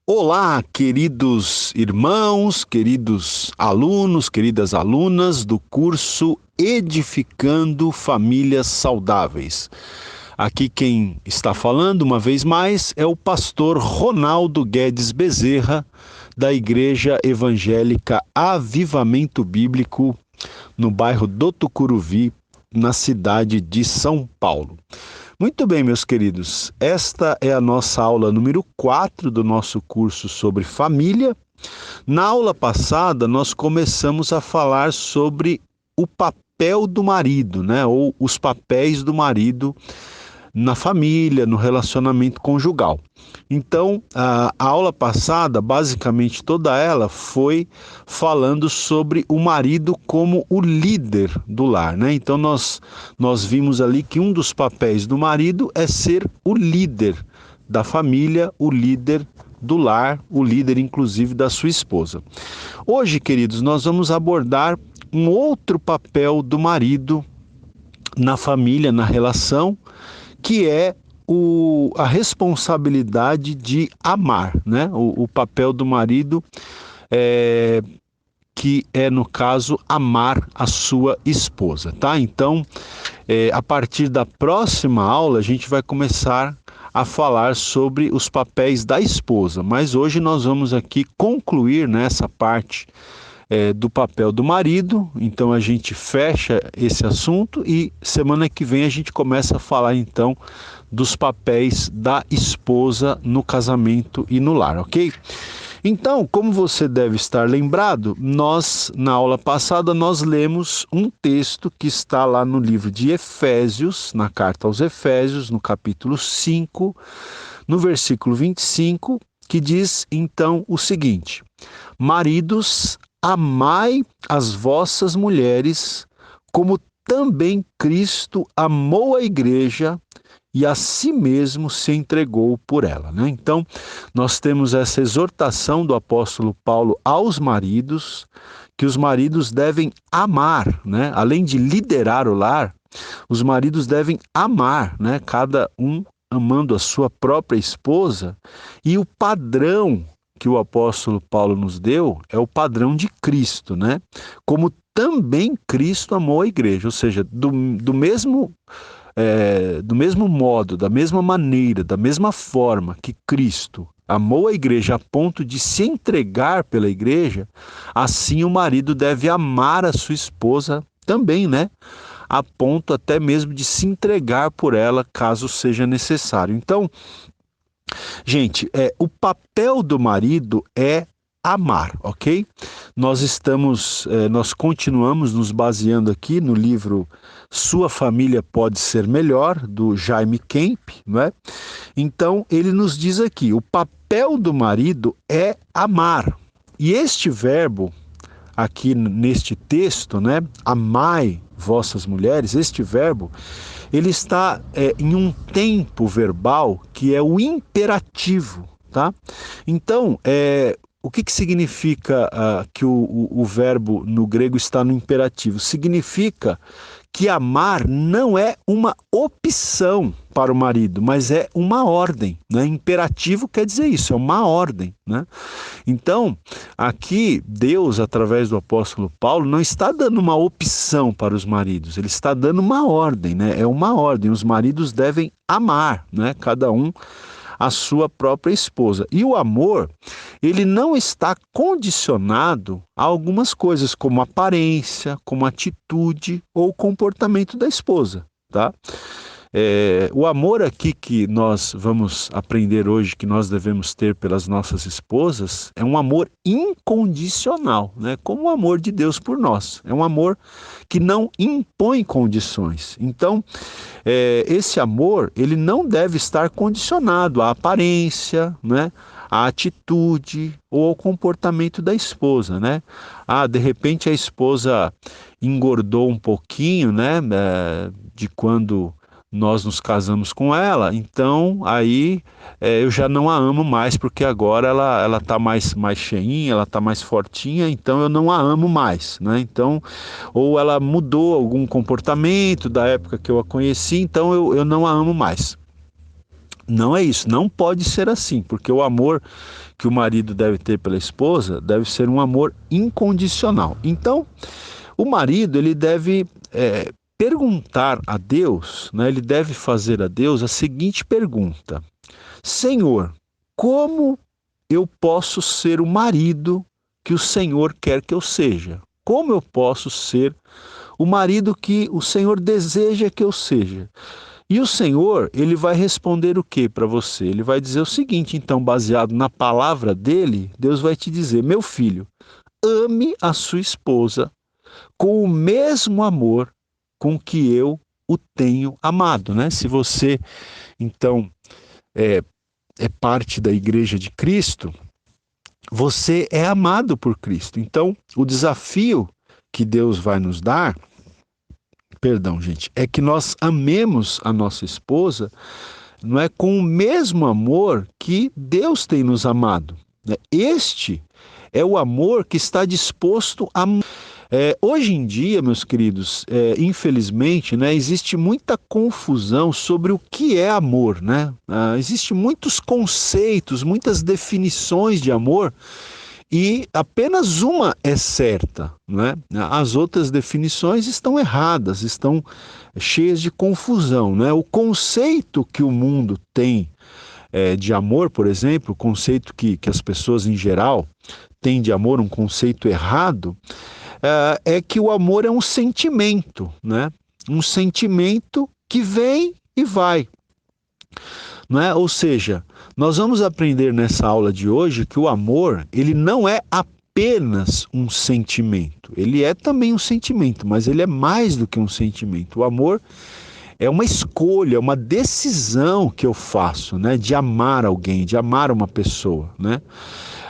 Olá, queridos irmãos, queridos alunos, queridas alunas do curso Edificando Famílias Saudáveis. Aqui quem está falando uma vez mais é o pastor Ronaldo Guedes Bezerra, da Igreja Evangélica Avivamento Bíblico, no bairro do Tucuruvi, na cidade de São Paulo. Muito bem, meus queridos, esta é a nossa aula número 4 do nosso curso sobre família. Na aula passada, nós começamos a falar sobre o papel do marido, né? Ou os papéis do marido na família, no relacionamento conjugal. Então, a aula passada, basicamente toda ela, foi falando sobre o marido como o líder do lar, né? Então, nós vimos ali que um dos papéis do marido é ser o líder da família, o líder do lar, o líder, inclusive, da sua esposa. Hoje, queridos, nós vamos abordar um outro papel do marido na família, na relação, que é a responsabilidade de amar, né? O papel do marido que é, no caso, amar a sua esposa, tá? Então, a partir da próxima aula, a gente vai começar a falar sobre os papéis da esposa, mas hoje nós vamos aqui concluir nessa parte do papel do marido. Então a gente fecha esse assunto e semana que vem a gente começa a falar então dos papéis da esposa no casamento e no lar, ok? Então, como você deve estar lembrado, na aula passada, nós lemos um texto que está lá no livro de Efésios, na carta aos Efésios, no capítulo 5, no versículo 25, que diz então o seguinte: maridos, amai as vossas mulheres, como também Cristo amou a igreja e a si mesmo se entregou por ela, né? Então, nós temos essa exortação do apóstolo Paulo aos maridos, que os maridos devem amar, né? Além de liderar o lar, os maridos devem amar, né? Cada um amando a sua própria esposa, e o padrão que o apóstolo Paulo nos deu é o padrão de Cristo, né? Como também Cristo amou a igreja, ou seja, do mesmo modo, da mesma maneira, da mesma forma que Cristo amou a igreja a ponto de se entregar pela igreja, assim o marido deve amar a sua esposa também, né? A ponto até mesmo de se entregar por ela, caso seja necessário. Então, gente, o papel do marido é amar, ok? Nós continuamos nos baseando aqui no livro Sua Família Pode Ser Melhor, do Jaime Kemp, não é? Então, ele nos diz aqui, o papel do marido é amar. E este verbo, aqui neste texto, né? Amai vossas mulheres, este verbo, ele está em um tempo verbal que é o imperativo, tá? Então, o que significa que o verbo no grego está no imperativo? Significa que amar não é uma opção para o marido, mas é uma ordem, né? Imperativo quer dizer isso, é uma ordem, né? Então, aqui Deus, através do apóstolo Paulo, não está dando uma opção para os maridos, ele está dando uma ordem, né? É uma ordem, os maridos devem amar, né? Cada um a sua própria esposa. E o amor, ele não está condicionado a algumas coisas, como aparência, como atitude ou comportamento da esposa, tá? O amor aqui que nós vamos aprender hoje, que nós devemos ter pelas nossas esposas, é um amor incondicional, né? Como o amor de Deus por nós. É um amor que não impõe condições. Então, esse amor, ele não deve estar condicionado à aparência, né? À atitude ou ao comportamento da esposa, né? De repente a esposa engordou um pouquinho, né? De quando nós nos casamos com ela, então aí eu já não a amo mais, porque agora ela está mais cheinha, ela está mais fortinha, então eu não a amo mais, né? Então, ou ela mudou algum comportamento da época que eu a conheci, então eu não a amo mais. Não é isso, não pode ser assim, porque o amor que o marido deve ter pela esposa deve ser um amor incondicional. Então, o marido ele deve perguntar a Deus, né? Ele deve fazer a Deus a seguinte pergunta: Senhor, como eu posso ser o marido que o Senhor quer que eu seja? Como eu posso ser o marido que o Senhor deseja que eu seja? E o Senhor, ele vai responder o que para você? Ele vai dizer o seguinte, então, baseado na palavra dele, Deus vai te dizer: meu filho, ame a sua esposa com o mesmo amor com que eu o tenho amado, né? Se você, então, é parte da Igreja de Cristo, você é amado por Cristo. Então, o desafio que Deus vai nos dar, perdão, gente, é que nós amemos a nossa esposa, não é, com o mesmo amor que Deus tem nos amado, né? Este é o amor que está disposto a... hoje em dia, meus queridos, infelizmente, né, existe muita confusão sobre o que é amor, né? Existem muitos conceitos, muitas definições de amor, e apenas uma é certa, né? As outras definições estão erradas, estão cheias de confusão, né? O conceito que o mundo tem de amor, por exemplo, o conceito que as pessoas em geral têm de amor, um conceito errado, é que o amor é um sentimento, né? Um sentimento que vem e vai, não é? Ou seja, nós vamos aprender nessa aula de hoje que o amor, ele não é apenas um sentimento. Ele é também um sentimento, mas ele é mais do que um sentimento. O amor é uma escolha, uma decisão que eu faço, né? De amar alguém, de amar uma pessoa, né?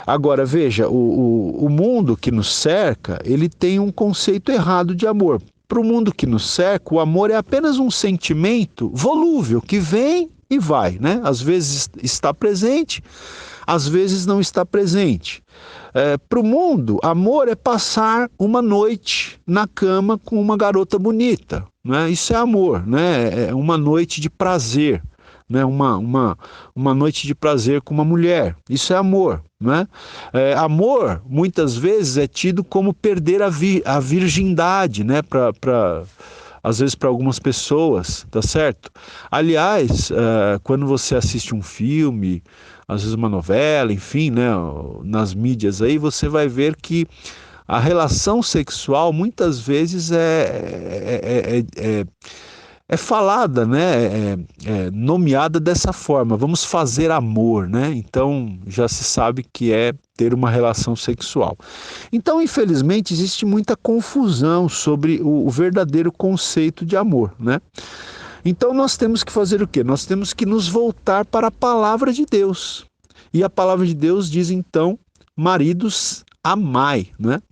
Agora, veja, o mundo que nos cerca, ele tem um conceito errado de amor. Para o mundo que nos cerca, o amor é apenas um sentimento volúvel, que vem e vai, né? Às vezes está presente, às vezes não está presente. Para o mundo, amor é passar uma noite na cama com uma garota bonita, né? Isso é amor, né? É uma noite de prazer, né? Uma noite de prazer com uma mulher. Isso é amor, né? Amor, muitas vezes, é tido como perder a virgindade, né? Às vezes para algumas pessoas, tá certo? Aliás, quando você assiste um filme, às vezes uma novela, enfim, né, nas mídias aí, você vai ver que a relação sexual muitas vezes é falada, né, nomeada dessa forma: vamos fazer amor, né? Então já se sabe que é ter uma relação sexual. Então, infelizmente, existe muita confusão sobre o verdadeiro conceito de amor, né? Então nós temos que fazer o quê? Nós temos que nos voltar para a palavra de Deus. E a palavra de Deus diz então: maridos, amai, né?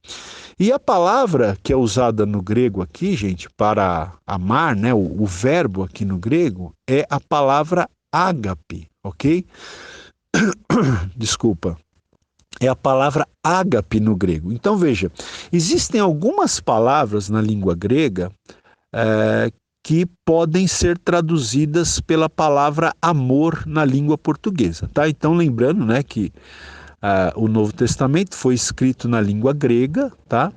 E a palavra que é usada no grego aqui, gente, para amar, né? O verbo aqui no grego é a palavra ágape, ok? Desculpa. É a palavra ágape no grego. Então veja, existem algumas palavras na língua grega que podem ser traduzidas pela palavra amor na língua portuguesa, tá? Então lembrando, né, que o Novo Testamento foi escrito na língua grega, tá?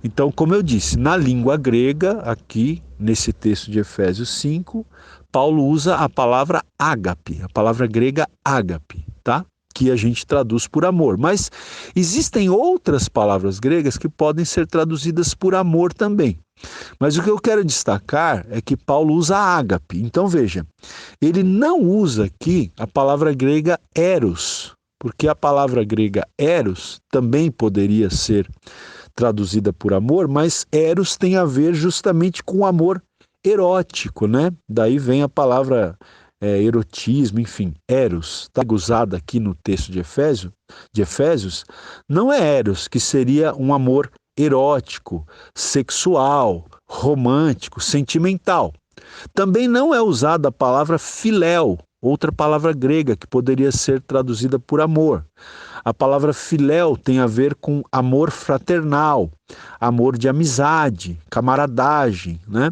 Então, como eu disse, na língua grega, aqui nesse texto de Efésios 5, Paulo usa a palavra ágape, a palavra grega ágape, tá? Que a gente traduz por amor. Mas existem outras palavras gregas que podem ser traduzidas por amor também. Mas o que eu quero destacar é que Paulo usa ágape. Então veja, ele não usa aqui a palavra grega eros, porque a palavra grega eros também poderia ser traduzida por amor, mas eros tem a ver justamente com o amor erótico, né? Daí vem a palavra erotismo, enfim, eros, tá usada aqui no texto de Efésios, não é eros, que seria um amor erótico, sexual, romântico, sentimental. Também não é usada a palavra filéu, outra palavra grega que poderia ser traduzida por amor. A palavra filéu tem a ver com amor fraternal, amor de amizade, camaradagem, né?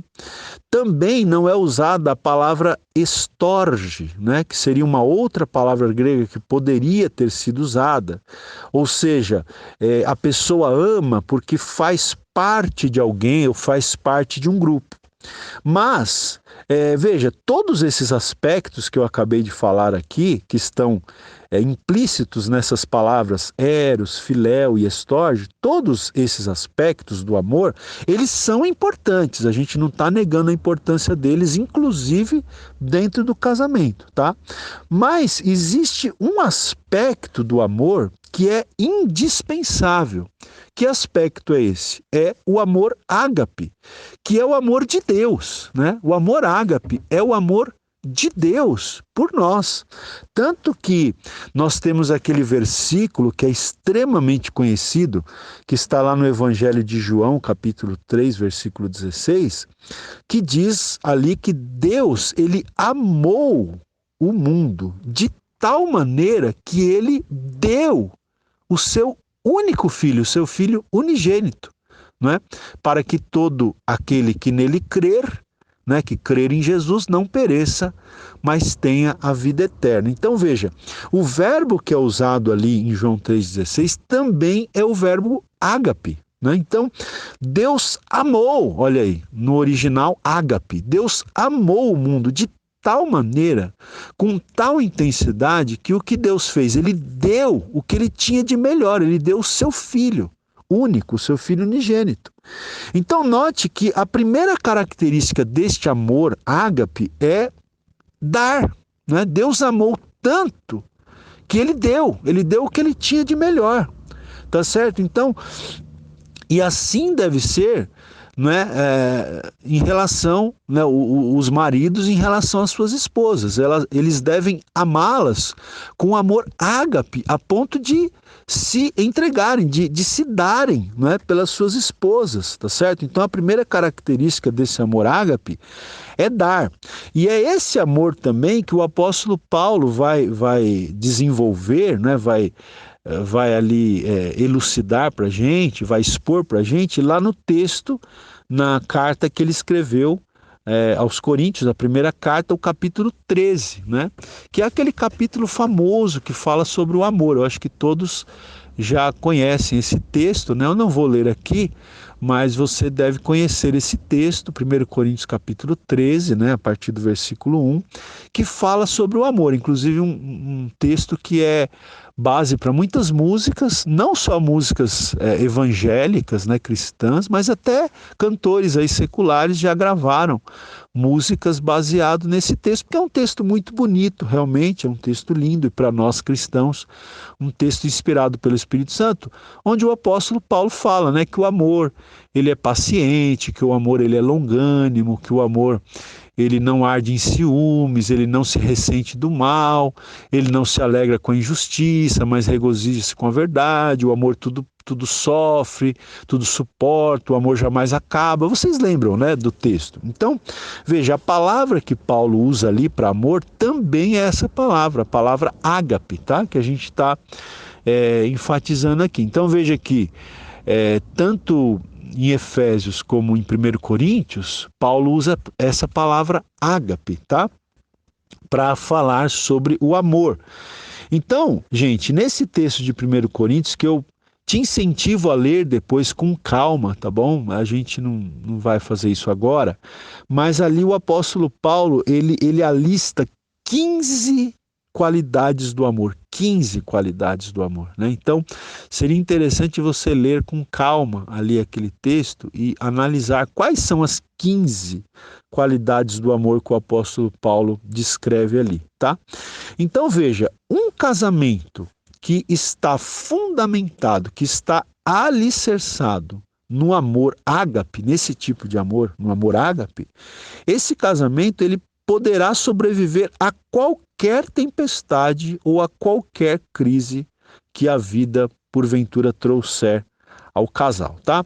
Também não é usada a palavra estorge, né? Que seria uma outra palavra grega que poderia ter sido usada. Ou seja, a pessoa ama porque faz parte de alguém ou faz parte de um grupo. Mas, veja, todos esses aspectos que eu acabei de falar aqui, que estão implícitos nessas palavras eros, filéu e estorge, todos esses aspectos do amor, eles são importantes, a gente não está negando a importância deles, inclusive dentro do casamento, tá? Mas existe um aspecto do amor que é indispensável. Que aspecto é esse? É o amor ágape, que é o amor de Deus, né? O amor ágape é o amor de Deus por nós. Tanto que nós temos aquele versículo que é extremamente conhecido, que está lá no Evangelho de João, capítulo 3, versículo 16, que diz ali que Deus, ele amou o mundo de tal maneira que ele deu o seu único filho, o seu filho unigênito, não é? Para que todo aquele que nele crer, né, que crer em Jesus, não pereça, mas tenha a vida eterna. Então veja, o verbo que é usado ali em João 3,16 também é o verbo ágape. Né? Então, Deus amou, olha aí, no original ágape, Deus amou o mundo de tal maneira, com tal intensidade, que o que Deus fez? Ele deu o que ele tinha de melhor, ele deu o seu filho único, o seu filho unigênito. Então note que a primeira característica deste amor ágape é dar. Né? Deus amou tanto que ele deu o que ele tinha de melhor. Tá certo? Então, e assim deve ser, né, em relação, né, os maridos em relação às suas esposas. Eles devem amá-las com amor ágape, a ponto de se entregarem, de se darem, né, pelas suas esposas, tá certo? Então a primeira característica desse amor ágape é dar. E é esse amor também que o apóstolo Paulo vai desenvolver, né, vai ali elucidar para a gente, vai expor para a gente lá no texto, na carta que ele escreveu aos Coríntios, a primeira carta, o capítulo 13, né? Que é aquele capítulo famoso que fala sobre o amor. Eu acho que todos já conhecem esse texto, né? Eu não vou ler aqui, mas você deve conhecer esse texto, 1 Coríntios capítulo 13, né? A partir do versículo 1, que fala sobre o amor, inclusive um texto que é base para muitas músicas, não só músicas evangélicas, né, cristãs, mas até cantores aí seculares já gravaram músicas baseado nesse texto, porque é um texto muito bonito, realmente, é um texto lindo, e para nós cristãos, um texto inspirado pelo Espírito Santo, onde o apóstolo Paulo fala, né, que o amor, ele é paciente, que o amor, ele é longânimo, que o amor, ele não arde em ciúmes, ele não se ressente do mal, ele não se alegra com a injustiça, mas regozija-se com a verdade, o amor tudo sofre, tudo suporta, o amor jamais acaba. Vocês lembram, né, do texto? Então, veja, a palavra que Paulo usa ali para amor também é essa palavra, a palavra ágape, tá? Que a gente está enfatizando aqui. Então, veja que tanto em Efésios como em 1 Coríntios, Paulo usa essa palavra ágape, tá? Para falar sobre o amor. Então, gente, nesse texto de 1 Coríntios, que eu te incentivo a ler depois com calma, tá bom? A gente não vai fazer isso agora, mas ali o apóstolo Paulo, ele alista 15 qualidades do amor, 15 qualidades do amor, né? Então, seria interessante você ler com calma ali aquele texto e analisar quais são as 15 qualidades do amor que o apóstolo Paulo descreve ali, tá? Então, veja, um casamento que está fundamentado, que está alicerçado no amor ágape, nesse tipo de amor, no amor ágape, esse casamento ele poderá sobreviver a qualquer tempestade ou a qualquer crise que a vida porventura trouxer ao casal, tá?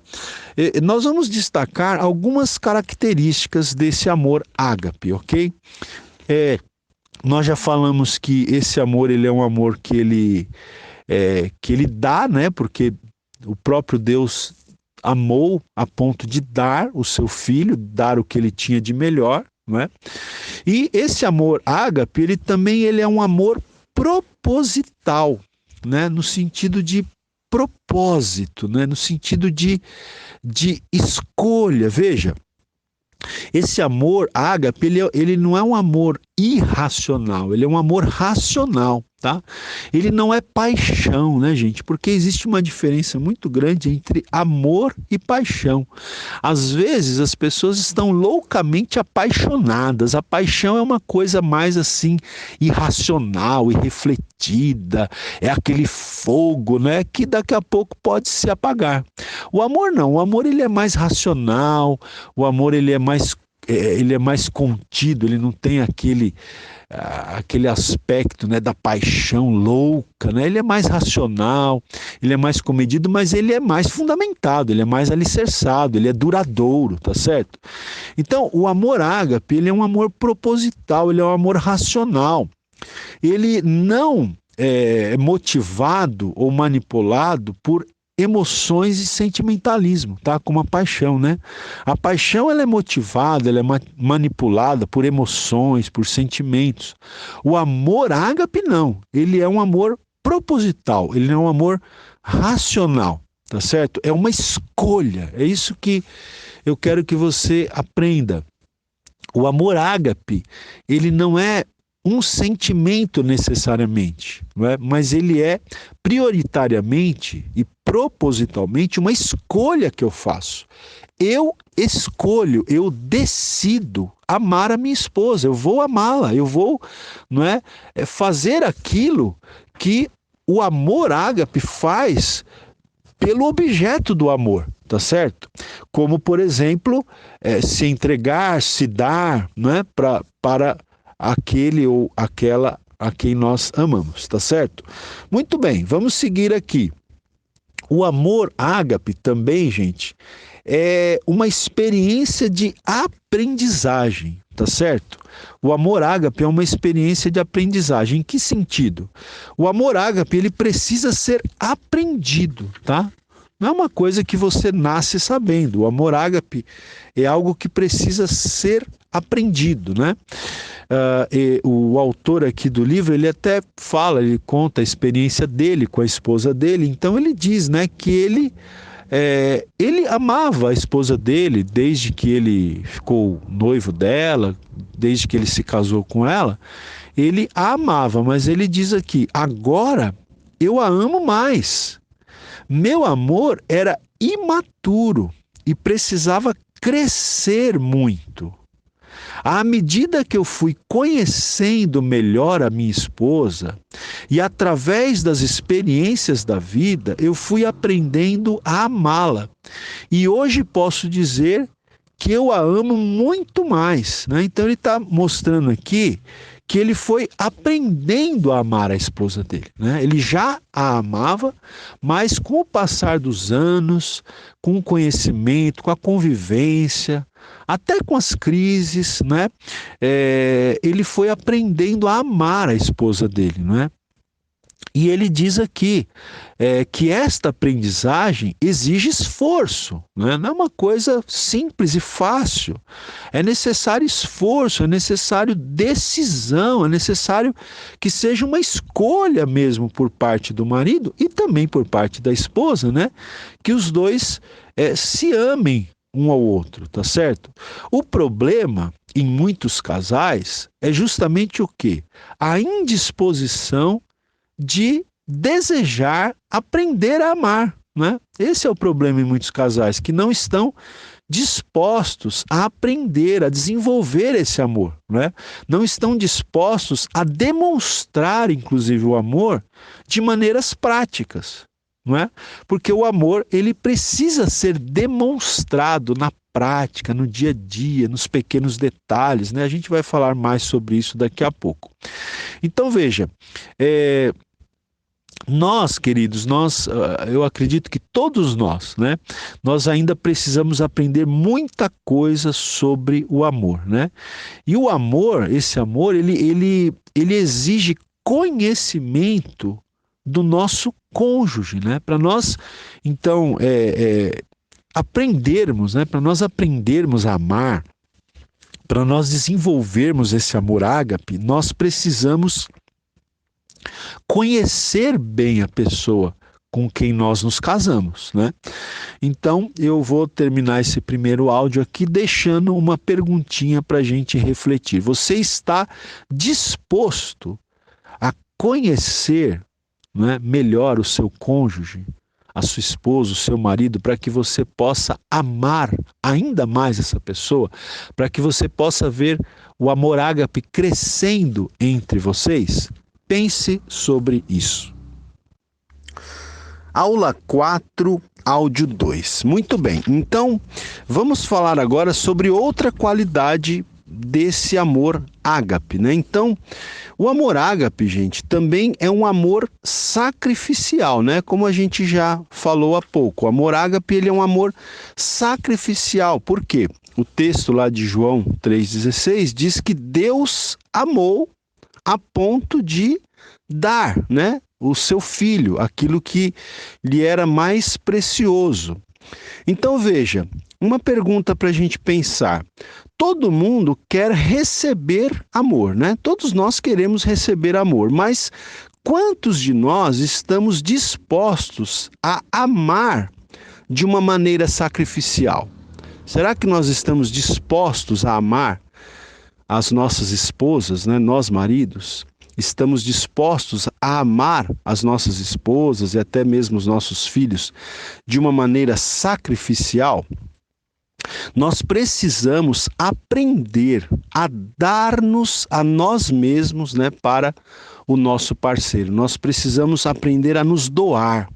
Nós vamos destacar algumas características desse amor ágape, ok? Nós já falamos que esse amor, ele é um amor que ele dá, né? Porque o próprio Deus amou a ponto de dar o seu filho, dar o que ele tinha de melhor, não é? E esse amor ágape, ele é um amor proposital, né? No sentido de propósito, né? No sentido de escolha. Veja, esse amor ágape, ele não é um amor irracional, ele é um amor racional, tá? Ele não é paixão, né, gente? Porque existe uma diferença muito grande entre amor e paixão. Às vezes as pessoas estão loucamente apaixonadas. A paixão é uma coisa mais assim irracional, irrefletida, é aquele fogo, né, que daqui a pouco pode se apagar. O amor não, o amor ele é mais racional, o amor ele é mais contido, ele não tem aquele aspecto, né, da paixão louca, né? Ele é mais racional, ele é mais comedido, mas ele é mais fundamentado, ele é mais alicerçado, ele é duradouro, tá certo? Então, o amor ágape, ele é um amor proposital, ele é um amor racional. Ele não é motivado ou manipulado por emoções e sentimentalismo, tá? Como a paixão, né? A paixão ela é motivada, ela é manipulada por emoções, por sentimentos. O amor ágape não, ele é um amor proposital, ele é um amor racional, tá certo? É uma escolha, é isso que eu quero que você aprenda. O amor ágape, ele não é um sentimento necessariamente, não é? Mas ele é prioritariamente e propositalmente uma escolha que eu faço. Eu escolho, eu decido amar a minha esposa, eu vou amá-la, eu vou, não é, fazer aquilo que o amor ágape faz pelo objeto do amor, tá certo? Como, por exemplo, se entregar, se dar, não é, para aquele ou aquela a quem nós amamos, tá certo? Muito bem, vamos seguir aqui. O amor ágape também, gente, é uma experiência de aprendizagem, tá certo? O amor ágape é uma experiência de aprendizagem. Em que sentido? O amor ágape, ele precisa ser aprendido, tá? Não é uma coisa que você nasce sabendo. O amor ágape é algo que precisa ser aprendido, né? O autor aqui do livro, ele até fala, ele conta a experiência dele com a esposa dele. Então ele diz, né, que ele amava a esposa dele desde que ele ficou noivo dela, desde que ele se casou com ela. Ele a amava, mas ele diz aqui: agora eu a amo mais. Meu amor era imaturo e precisava crescer muito. À medida que eu fui conhecendo melhor a minha esposa e através das experiências da vida, eu fui aprendendo a amá-la. E hoje posso dizer que eu a amo muito mais, né? Então ele está mostrando aqui que ele foi aprendendo a amar a esposa dele, né? Ele já a amava, mas com o passar dos anos, com o conhecimento, com a convivência, até com as crises, né? Ele foi aprendendo a amar a esposa dele, não é? E ele diz aqui que esta aprendizagem exige esforço, né? Não é uma coisa simples e fácil. É necessário esforço, é necessário decisão, é necessário que seja uma escolha mesmo por parte do marido e também por parte da esposa, né? Que os dois se amem um ao outro, tá certo? O problema em muitos casais é justamente o quê? A indisposição de desejar aprender a amar, né? Esse é o problema em muitos casais, que não estão dispostos a aprender, a desenvolver esse amor, né? Não estão dispostos a demonstrar, inclusive, o amor de maneiras práticas, não é? Porque o amor, ele precisa ser demonstrado na prática, no dia a dia, nos pequenos detalhes, né? A gente vai falar mais sobre isso daqui a pouco. Então, veja, Nós, queridos, eu acredito que todos nós, né? Nós ainda precisamos aprender muita coisa sobre o amor, né? E o amor, esse amor, ele exige conhecimento do nosso cônjuge, né? Para nós, então, aprendermos, né? Para nós aprendermos a amar, para nós desenvolvermos esse amor ágape, nós precisamos conhecer bem a pessoa com quem nós nos casamos, né? Então, eu vou terminar esse primeiro áudio aqui deixando uma perguntinha para a gente refletir. Você está disposto a conhecer, né, melhor o seu cônjuge, a sua esposa, o seu marido, para que você possa amar ainda mais essa pessoa, para que você possa ver o amor ágape crescendo entre vocês? Pense sobre isso. Aula 4, áudio 2. Muito bem, então vamos falar agora sobre outra qualidade desse amor ágape, né? Então, o amor ágape, gente, também é um amor sacrificial, né? Como a gente já falou há pouco, o amor ágape, ele é um amor sacrificial. Por quê? O texto lá de João 3,16 diz que Deus amou a ponto de dar, né, o seu filho, aquilo que lhe era mais precioso. Então veja, uma pergunta para a gente pensar. Todo mundo quer receber amor, né? Todos nós queremos receber amor, mas quantos de nós estamos dispostos a amar de uma maneira sacrificial? Será que nós estamos dispostos a amar as nossas esposas, né? Nós maridos, estamos dispostos a amar as nossas esposas e até mesmo os nossos filhos de uma maneira sacrificial? Nós precisamos aprender a dar-nos a nós mesmos, né, para o nosso parceiro. Nós precisamos aprender a nos doar,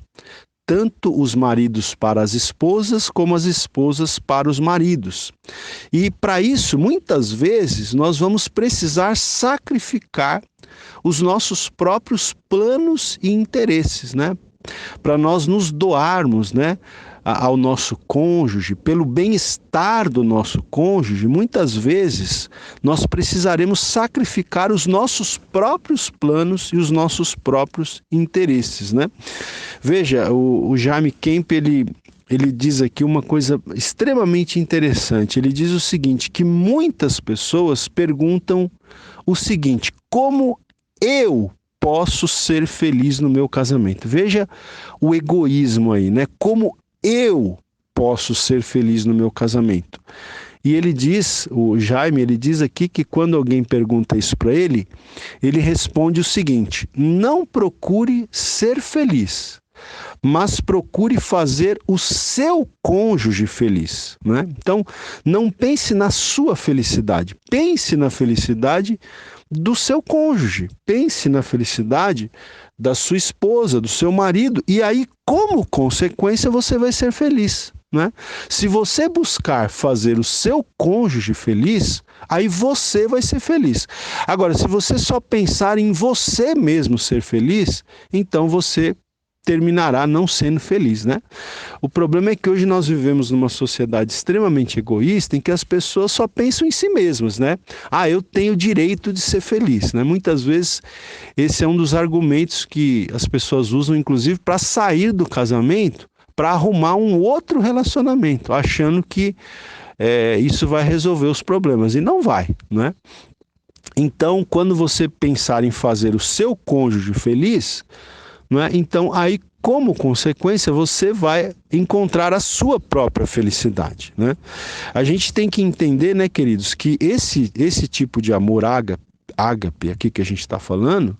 tanto os maridos para as esposas, como as esposas para os maridos. E para isso, muitas vezes, nós vamos precisar sacrificar os nossos próprios planos e interesses, né? Para nós nos doarmos, né, ao nosso cônjuge, pelo bem-estar do nosso cônjuge, muitas vezes nós precisaremos sacrificar os nossos próprios planos e os nossos próprios interesses, né? Veja, o Jaime Kemp, ele diz aqui uma coisa extremamente interessante. Ele diz o seguinte, que muitas pessoas perguntam o seguinte: como eu posso ser feliz no meu casamento? Veja o egoísmo aí, né? Como eu posso ser feliz no meu casamento? E ele diz, o Jaime, ele diz aqui que quando alguém pergunta isso para ele, ele responde o seguinte: não procure ser feliz, mas procure fazer o seu cônjuge feliz, né? Então, não pense na sua felicidade, pense na felicidade do seu cônjuge, pense na felicidade da sua esposa, do seu marido, e aí, como consequência, você vai ser feliz, né? Se você buscar fazer o seu cônjuge feliz, aí você vai ser feliz. Agora, se você só pensar em você mesmo ser feliz, então você terminará não sendo feliz, né? O problema é que hoje nós vivemos numa sociedade extremamente egoísta, em que as pessoas só pensam em si mesmas, né? Ah, eu tenho o direito de ser feliz, né? Muitas vezes esse é um dos argumentos que as pessoas usam, inclusive, para sair do casamento, para arrumar um outro relacionamento, achando que isso vai resolver os problemas, e não vai, né? Então, quando você pensar em fazer o seu cônjuge feliz, não é? Então, aí, como consequência, você vai encontrar a sua própria felicidade, né? A gente tem que entender, né, queridos, que esse tipo de amor ágape aqui que a gente está falando,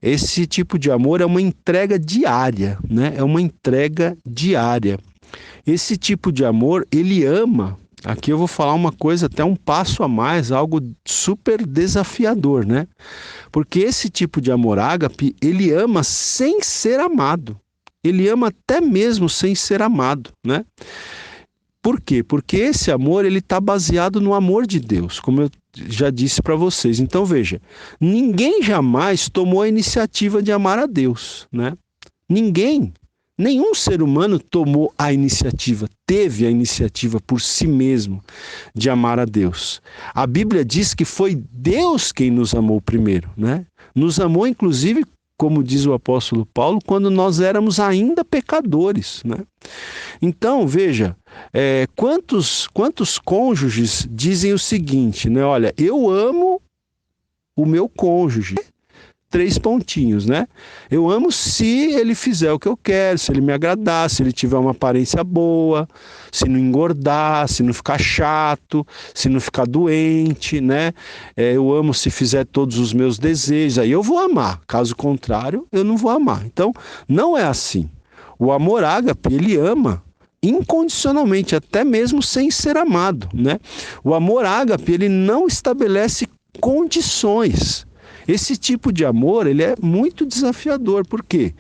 esse tipo de amor é uma entrega diária, né? É uma entrega diária. Esse tipo de amor, ele ama. Aqui eu vou falar uma coisa, até um passo a mais, algo super desafiador, né? Porque esse tipo de amor ágape, ele ama sem ser amado. Ele ama até mesmo sem ser amado, né? Por quê? Porque esse amor, ele está baseado no amor de Deus, como eu já disse para vocês. Então veja, ninguém jamais tomou a iniciativa de amar a Deus, né? Nenhum ser humano teve a iniciativa por si mesmo de amar a Deus. A Bíblia diz que foi Deus quem nos amou primeiro, né? Nos amou, inclusive, como diz o apóstolo Paulo, quando nós éramos ainda pecadores, né? Então, veja, quantos cônjuges dizem o seguinte, né? Olha, eu amo o meu cônjuge. 3 pontinhos, né? Eu amo se ele fizer o que eu quero, se ele me agradar, se ele tiver uma aparência boa, se não engordar, se não ficar chato, se não ficar doente, né? Eu amo se fizer todos os meus desejos, aí eu vou amar. Caso contrário, eu não vou amar. Então, não é assim. O amor ágape, ele ama incondicionalmente, até mesmo sem ser amado, né? O amor ágape, ele não estabelece condições. Esse tipo de amor, ele é muito desafiador, porque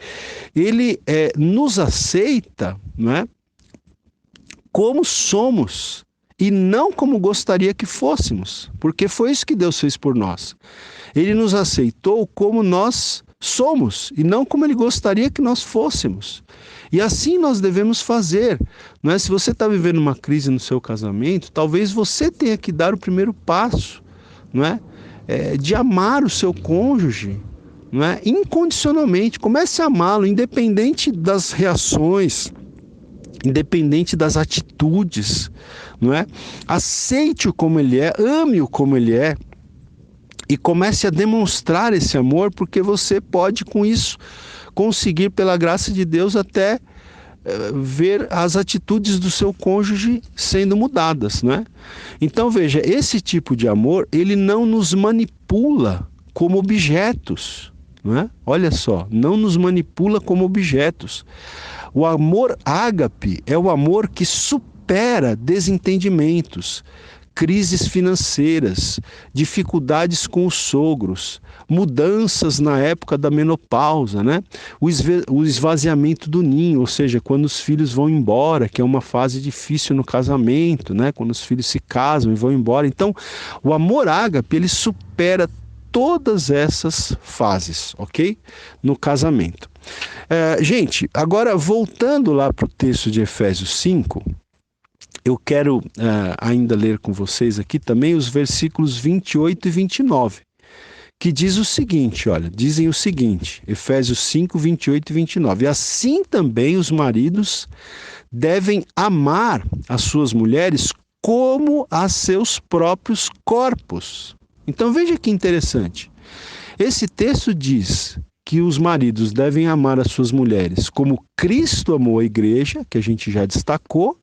ele nos aceita, né, como somos e não como gostaria que fôssemos, porque foi isso que Deus fez por nós. Ele nos aceitou como nós somos e não como ele gostaria que nós fôssemos. E assim nós devemos fazer, não é? Se você está vivendo uma crise no seu casamento, talvez você tenha que dar o primeiro passo, não é? De amar o seu cônjuge, não é? Incondicionalmente. Comece a amá-lo, independente das reações, independente das atitudes, não é? Aceite-o como ele é, ame-o como ele é e comece a demonstrar esse amor, porque você pode com isso conseguir, pela graça de Deus, até ver as atitudes do seu cônjuge sendo mudadas, né? Então veja, esse tipo de amor, ele não nos manipula como objetos, né? Olha só, não nos manipula como objetos. O amor ágape é o amor que supera desentendimentos, crises financeiras, dificuldades com os sogros, mudanças na época da menopausa, né? O esvaziamento do ninho, ou seja, quando os filhos vão embora, que é uma fase difícil no casamento, né? Quando os filhos se casam e vão embora. Então, o amor ágape, ele supera todas essas fases, ok? No casamento. Gente, agora voltando lá para o texto de Efésios 5, eu quero ainda ler com vocês aqui também os versículos 28 e 29, que diz o seguinte, olha, dizem o seguinte, Efésios 5, 28 e 29. Assim também os maridos devem amar as suas mulheres como a seus próprios corpos. Então veja que interessante. Esse texto diz que os maridos devem amar as suas mulheres como Cristo amou a igreja, que a gente já destacou,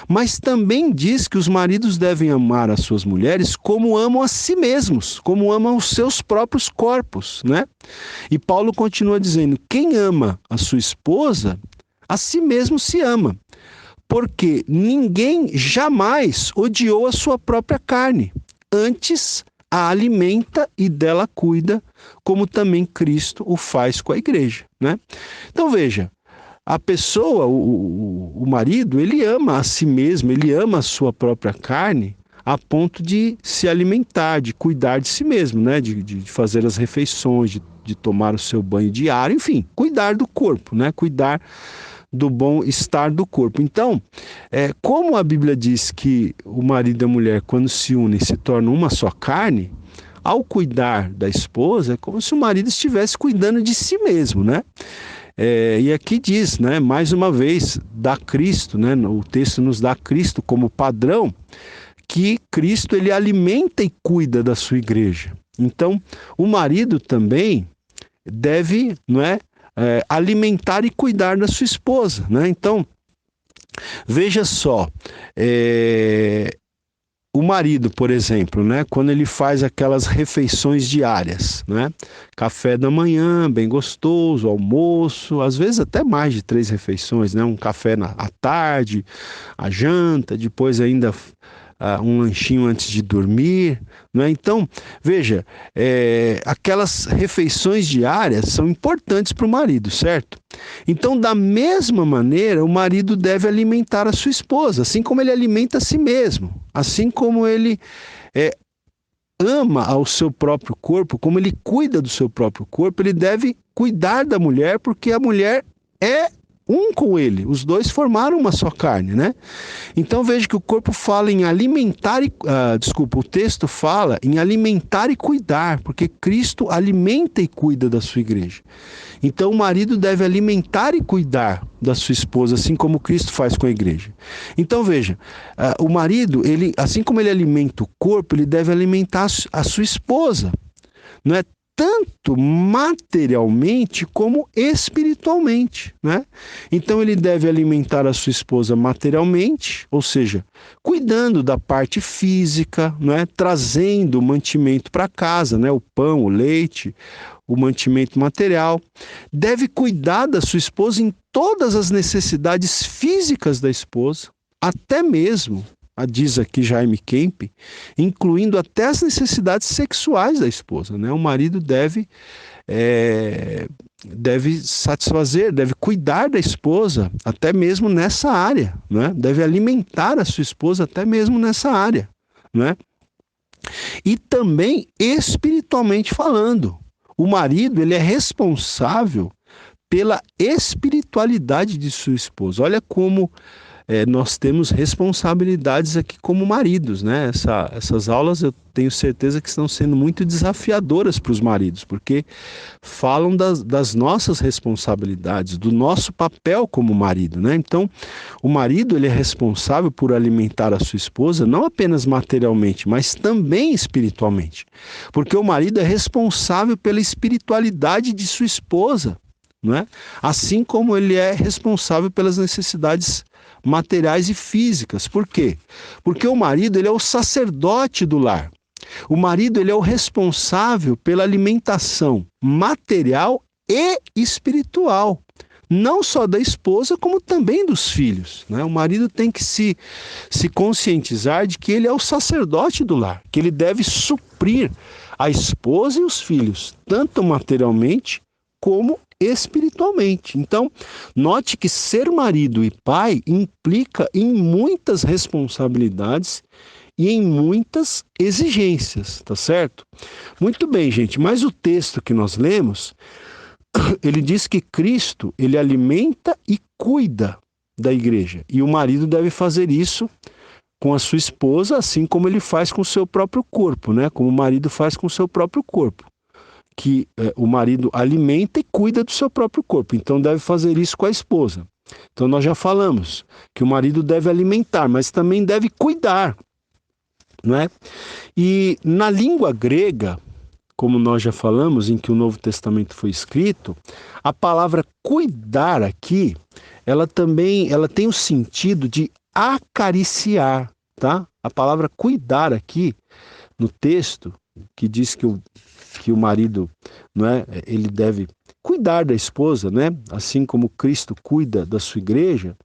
mas também diz que os maridos devem amar as suas mulheres como amam a si mesmos, como amam os seus próprios corpos, né? E Paulo continua dizendo, quem ama a sua esposa, a si mesmo se ama, porque ninguém jamais odiou a sua própria carne, antes a alimenta e dela cuida, como também Cristo o faz com a igreja, né? Então veja, a pessoa, o marido, ele ama a si mesmo, ele ama a sua própria carne a ponto de se alimentar, de cuidar de si mesmo, né? De fazer as refeições, de tomar o seu banho diário, enfim, cuidar do corpo, né? Cuidar do bom estar do corpo. Então, como a Bíblia diz que o marido e a mulher, quando se unem, se tornam uma só carne, ao cuidar da esposa, é como se o marido estivesse cuidando de si mesmo, né? E aqui diz, né, mais uma vez, dá Cristo, né, o texto nos dá Cristo como padrão, que Cristo ele alimenta e cuida da sua igreja. Então, o marido também deve, não é, alimentar e cuidar da sua esposa, né? Então, veja só, o marido, por exemplo, né, quando ele faz aquelas refeições diárias, né, café da manhã, bem gostoso, almoço, às vezes até mais de 3 refeições, né, um café à tarde, a janta, depois ainda um lanchinho antes de dormir, né? Então, veja, aquelas refeições diárias são importantes para o marido, certo? Então, da mesma maneira, o marido deve alimentar a sua esposa, assim como ele alimenta a si mesmo, assim como ele ama ao seu próprio corpo, como ele cuida do seu próprio corpo, ele deve cuidar da mulher, porque a mulher é um com ele, os dois formaram uma só carne, né? Então veja que o corpo fala em alimentar o texto fala em alimentar e cuidar, porque Cristo alimenta e cuida da sua igreja. Então o marido deve alimentar e cuidar da sua esposa, assim como Cristo faz com a igreja. Então veja, o marido, ele, assim como ele alimenta o corpo, ele deve alimentar a sua esposa, não é? Tanto materialmente como espiritualmente, né? Então ele deve alimentar a sua esposa materialmente, ou seja, cuidando da parte física, né? Trazendo o mantimento para casa, né? O pão, o leite, o mantimento material. Deve cuidar da sua esposa em todas as necessidades físicas da esposa, até mesmo, diz aqui Jaime Kemp, incluindo até as necessidades sexuais da esposa, né? O marido deve satisfazer, deve cuidar da esposa até mesmo nessa área, né? Deve alimentar a sua esposa até mesmo nessa área, né? E também espiritualmente falando, o marido, ele é responsável pela espiritualidade de sua esposa. Olha como nós temos responsabilidades aqui como maridos, né? Essas aulas eu tenho certeza que estão sendo muito desafiadoras para os maridos, porque falam das nossas responsabilidades, do nosso papel como marido, né? Então, o marido, ele é responsável por alimentar a sua esposa, não apenas materialmente, mas também espiritualmente, porque o marido é responsável pela espiritualidade de sua esposa, não é? Assim como ele é responsável pelas necessidades materiais e físicas. Por quê? Porque o marido, ele é o sacerdote do lar. O marido, ele é o responsável pela alimentação material e espiritual, não só da esposa, como também dos filhos, né? O marido tem que se conscientizar de que ele é o sacerdote do lar, que ele deve suprir a esposa e os filhos, tanto materialmente como espiritualmente. Então, note que ser marido e pai implica em muitas responsabilidades e em muitas exigências, tá certo? Muito bem, gente, mas o texto que nós lemos, ele diz que Cristo, ele alimenta e cuida da igreja, e o marido deve fazer isso com a sua esposa, assim como ele faz com o seu próprio corpo, né? Como o marido faz com o seu próprio corpo, que o marido alimenta e cuida do seu próprio corpo, então deve fazer isso com a esposa. Então nós já falamos que o marido deve alimentar, mas também deve cuidar, não é? E na língua grega, como nós já falamos, em que o Novo Testamento foi escrito, a palavra cuidar aqui, ela tem o sentido de acariciar, tá? A palavra cuidar aqui no texto, que diz que o marido, não é, ele deve cuidar da esposa, né? Assim como Cristo cuida da sua igreja.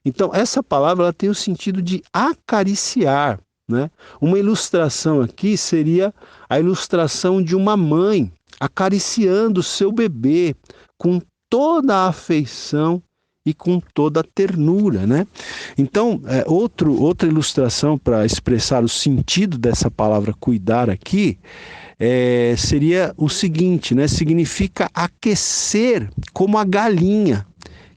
Então, essa palavra, ela tem o sentido de acariciar, né? Uma ilustração aqui seria a ilustração de uma mãe acariciando o seu bebê com toda a afeição e com toda a ternura, né? Então, outra ilustração para expressar o sentido dessa palavra cuidar aqui seria o seguinte, né? Significa aquecer como a galinha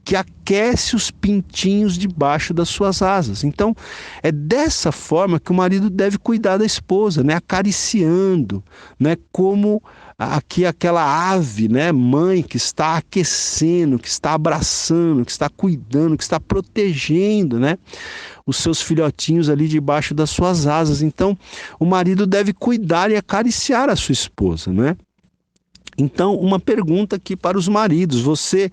que aquece os pintinhos debaixo das suas asas. Então, é dessa forma que o marido deve cuidar da esposa, né? Acariciando, né? Como aqui aquela ave, né? Mãe que está aquecendo, que está abraçando, que está cuidando, que está protegendo, né? Os seus filhotinhos ali debaixo das suas asas. Então, o marido deve cuidar e acariciar a sua esposa, né? Então, uma pergunta aqui para os maridos: você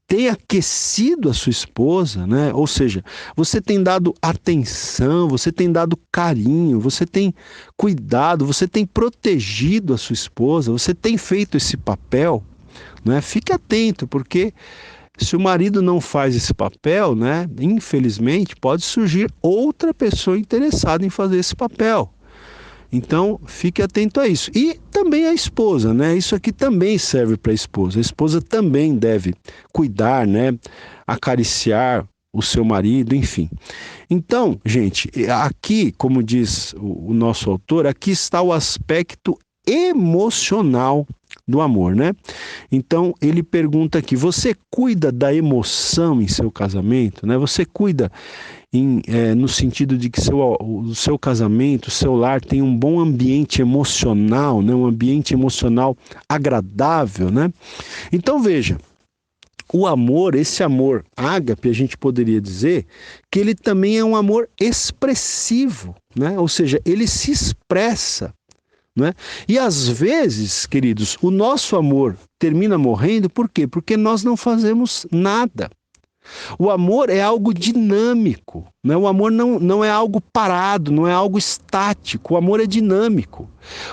tem aquecido a sua esposa, né? Ou seja, você tem dado atenção, você tem dado carinho, você tem cuidado, você tem protegido a sua esposa, você tem feito esse papel, né? Fique atento, porque se o marido não faz esse papel, né, infelizmente pode surgir outra pessoa interessada em fazer esse papel. Então, fique atento a isso. E também a esposa, né? Isso aqui também serve para a esposa. A esposa também deve cuidar, né? Acariciar o seu marido, enfim. Então, gente, aqui, como diz o nosso autor, aqui está o aspecto emocional do amor, né? Então ele pergunta aqui: você cuida da emoção em seu casamento, né? Você cuida no sentido de que o seu casamento, o seu lar tem um bom ambiente emocional, né? Um ambiente emocional agradável, né? Então veja, o amor, esse amor ágape, a gente poderia dizer que ele também é um amor expressivo, né? Ou seja, ele se expressa. Né? E às vezes, queridos, o nosso amor termina morrendo, por quê? Porque nós não fazemos nada. O amor é algo dinâmico, né? O amor não é algo parado, não é algo estático, o amor é dinâmico.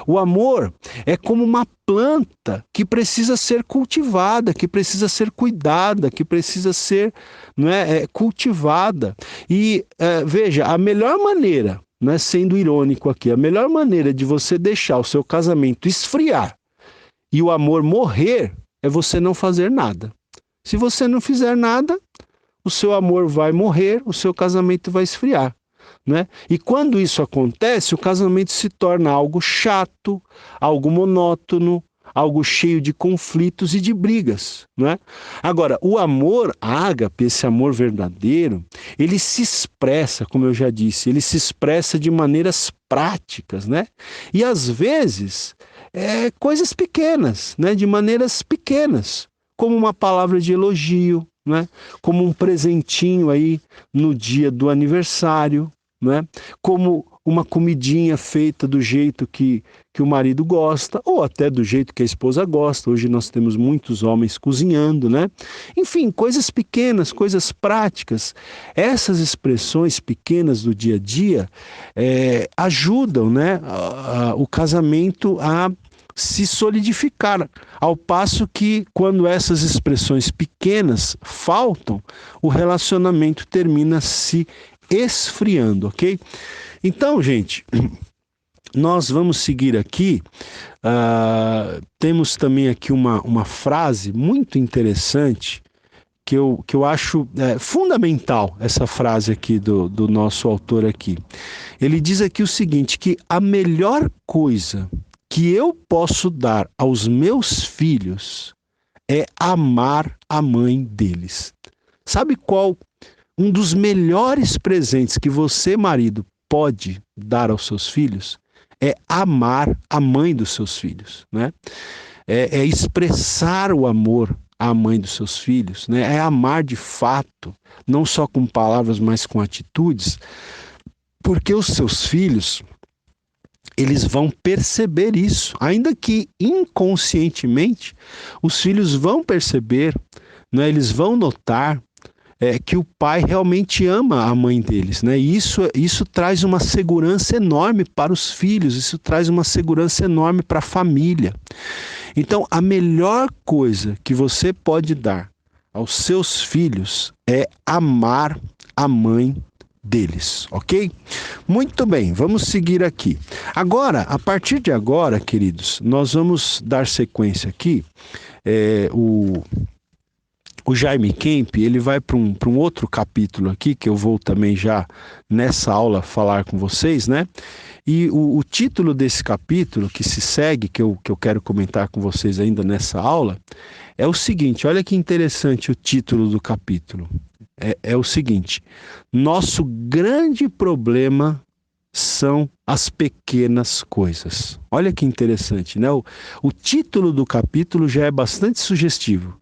O amor é como uma planta que precisa ser cultivada, que precisa ser cuidada, que precisa ser, não é, cultivada. E veja, a melhor maneira, né, sendo irônico aqui, a melhor maneira de você deixar o seu casamento esfriar e o amor morrer é você não fazer nada. Se você não fizer nada, o seu amor vai morrer, o seu casamento vai esfriar, né? E quando isso acontece, o casamento se torna algo chato, algo monótono, algo cheio de conflitos e de brigas, né? Agora, o amor ágape, esse amor verdadeiro, ele se expressa, como eu já disse, ele se expressa de maneiras práticas, né? E às vezes, coisas pequenas, né? De maneiras pequenas, como uma palavra de elogio, né? Como um presentinho aí no dia do aniversário, né? Como uma comidinha feita do jeito que o marido gosta, ou até do jeito que a esposa gosta. Hoje nós temos muitos homens cozinhando, né? Enfim, coisas pequenas, coisas práticas. Essas expressões pequenas do dia a dia ajudam, né, o casamento a se solidificar, ao passo que quando essas expressões pequenas faltam, o relacionamento termina se esfriando, ok? Então, gente, nós vamos seguir aqui. Temos também aqui uma frase muito interessante que eu acho fundamental, essa frase aqui do nosso autor aqui. Ele diz aqui o seguinte, que a melhor coisa que eu posso dar aos meus filhos é amar a mãe deles. Sabe qual um dos melhores presentes que você, marido, pode dar aos seus filhos? É amar a mãe dos seus filhos, né? É expressar o amor à mãe dos seus filhos, né? É amar de fato, não só com palavras, mas com atitudes, porque os seus filhos, eles vão perceber isso, ainda que inconscientemente, os filhos vão perceber, né? Eles vão notar que o pai realmente ama a mãe deles, né? E isso traz uma segurança enorme para os filhos, isso traz uma segurança enorme para a família. Então, a melhor coisa que você pode dar aos seus filhos é amar a mãe deles, ok? Muito bem, vamos seguir aqui. Agora, a partir de agora, queridos, nós vamos dar sequência aqui. O Jaime Kemp, ele vai para um outro capítulo aqui, que eu vou também já nessa aula falar com vocês, né? E o título desse capítulo que se segue, que eu quero comentar com vocês ainda nessa aula, é o seguinte, olha que interessante o título do capítulo. É o seguinte: nosso grande problema são as pequenas coisas. Olha que interessante, né? O título do capítulo já é bastante sugestivo.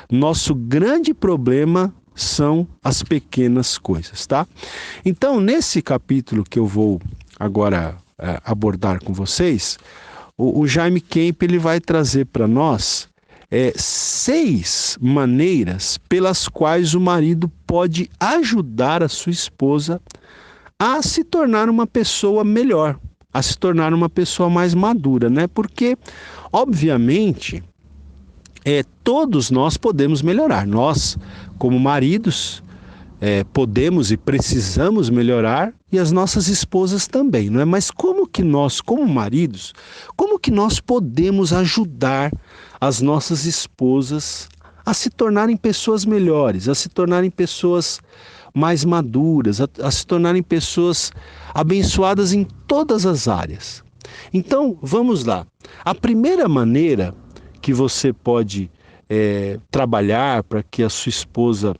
Nosso grande problema são as pequenas coisas, tá? Então, nesse capítulo que eu vou agora abordar com vocês, o Jaime Kemp, ele vai trazer para nós 6 maneiras pelas quais o marido pode ajudar a sua esposa a se tornar uma pessoa melhor, a se tornar uma pessoa mais madura, né? Porque, obviamente, todos nós podemos melhorar. Nós, como maridos, podemos e precisamos melhorar, e as nossas esposas também, não é? Mas como que nós, como maridos, como que nós podemos ajudar as nossas esposas a se tornarem pessoas melhores, a se tornarem pessoas mais maduras, a se tornarem pessoas abençoadas em todas as áreas? Então, vamos lá. A primeira maneira que você pode trabalhar para que a sua esposa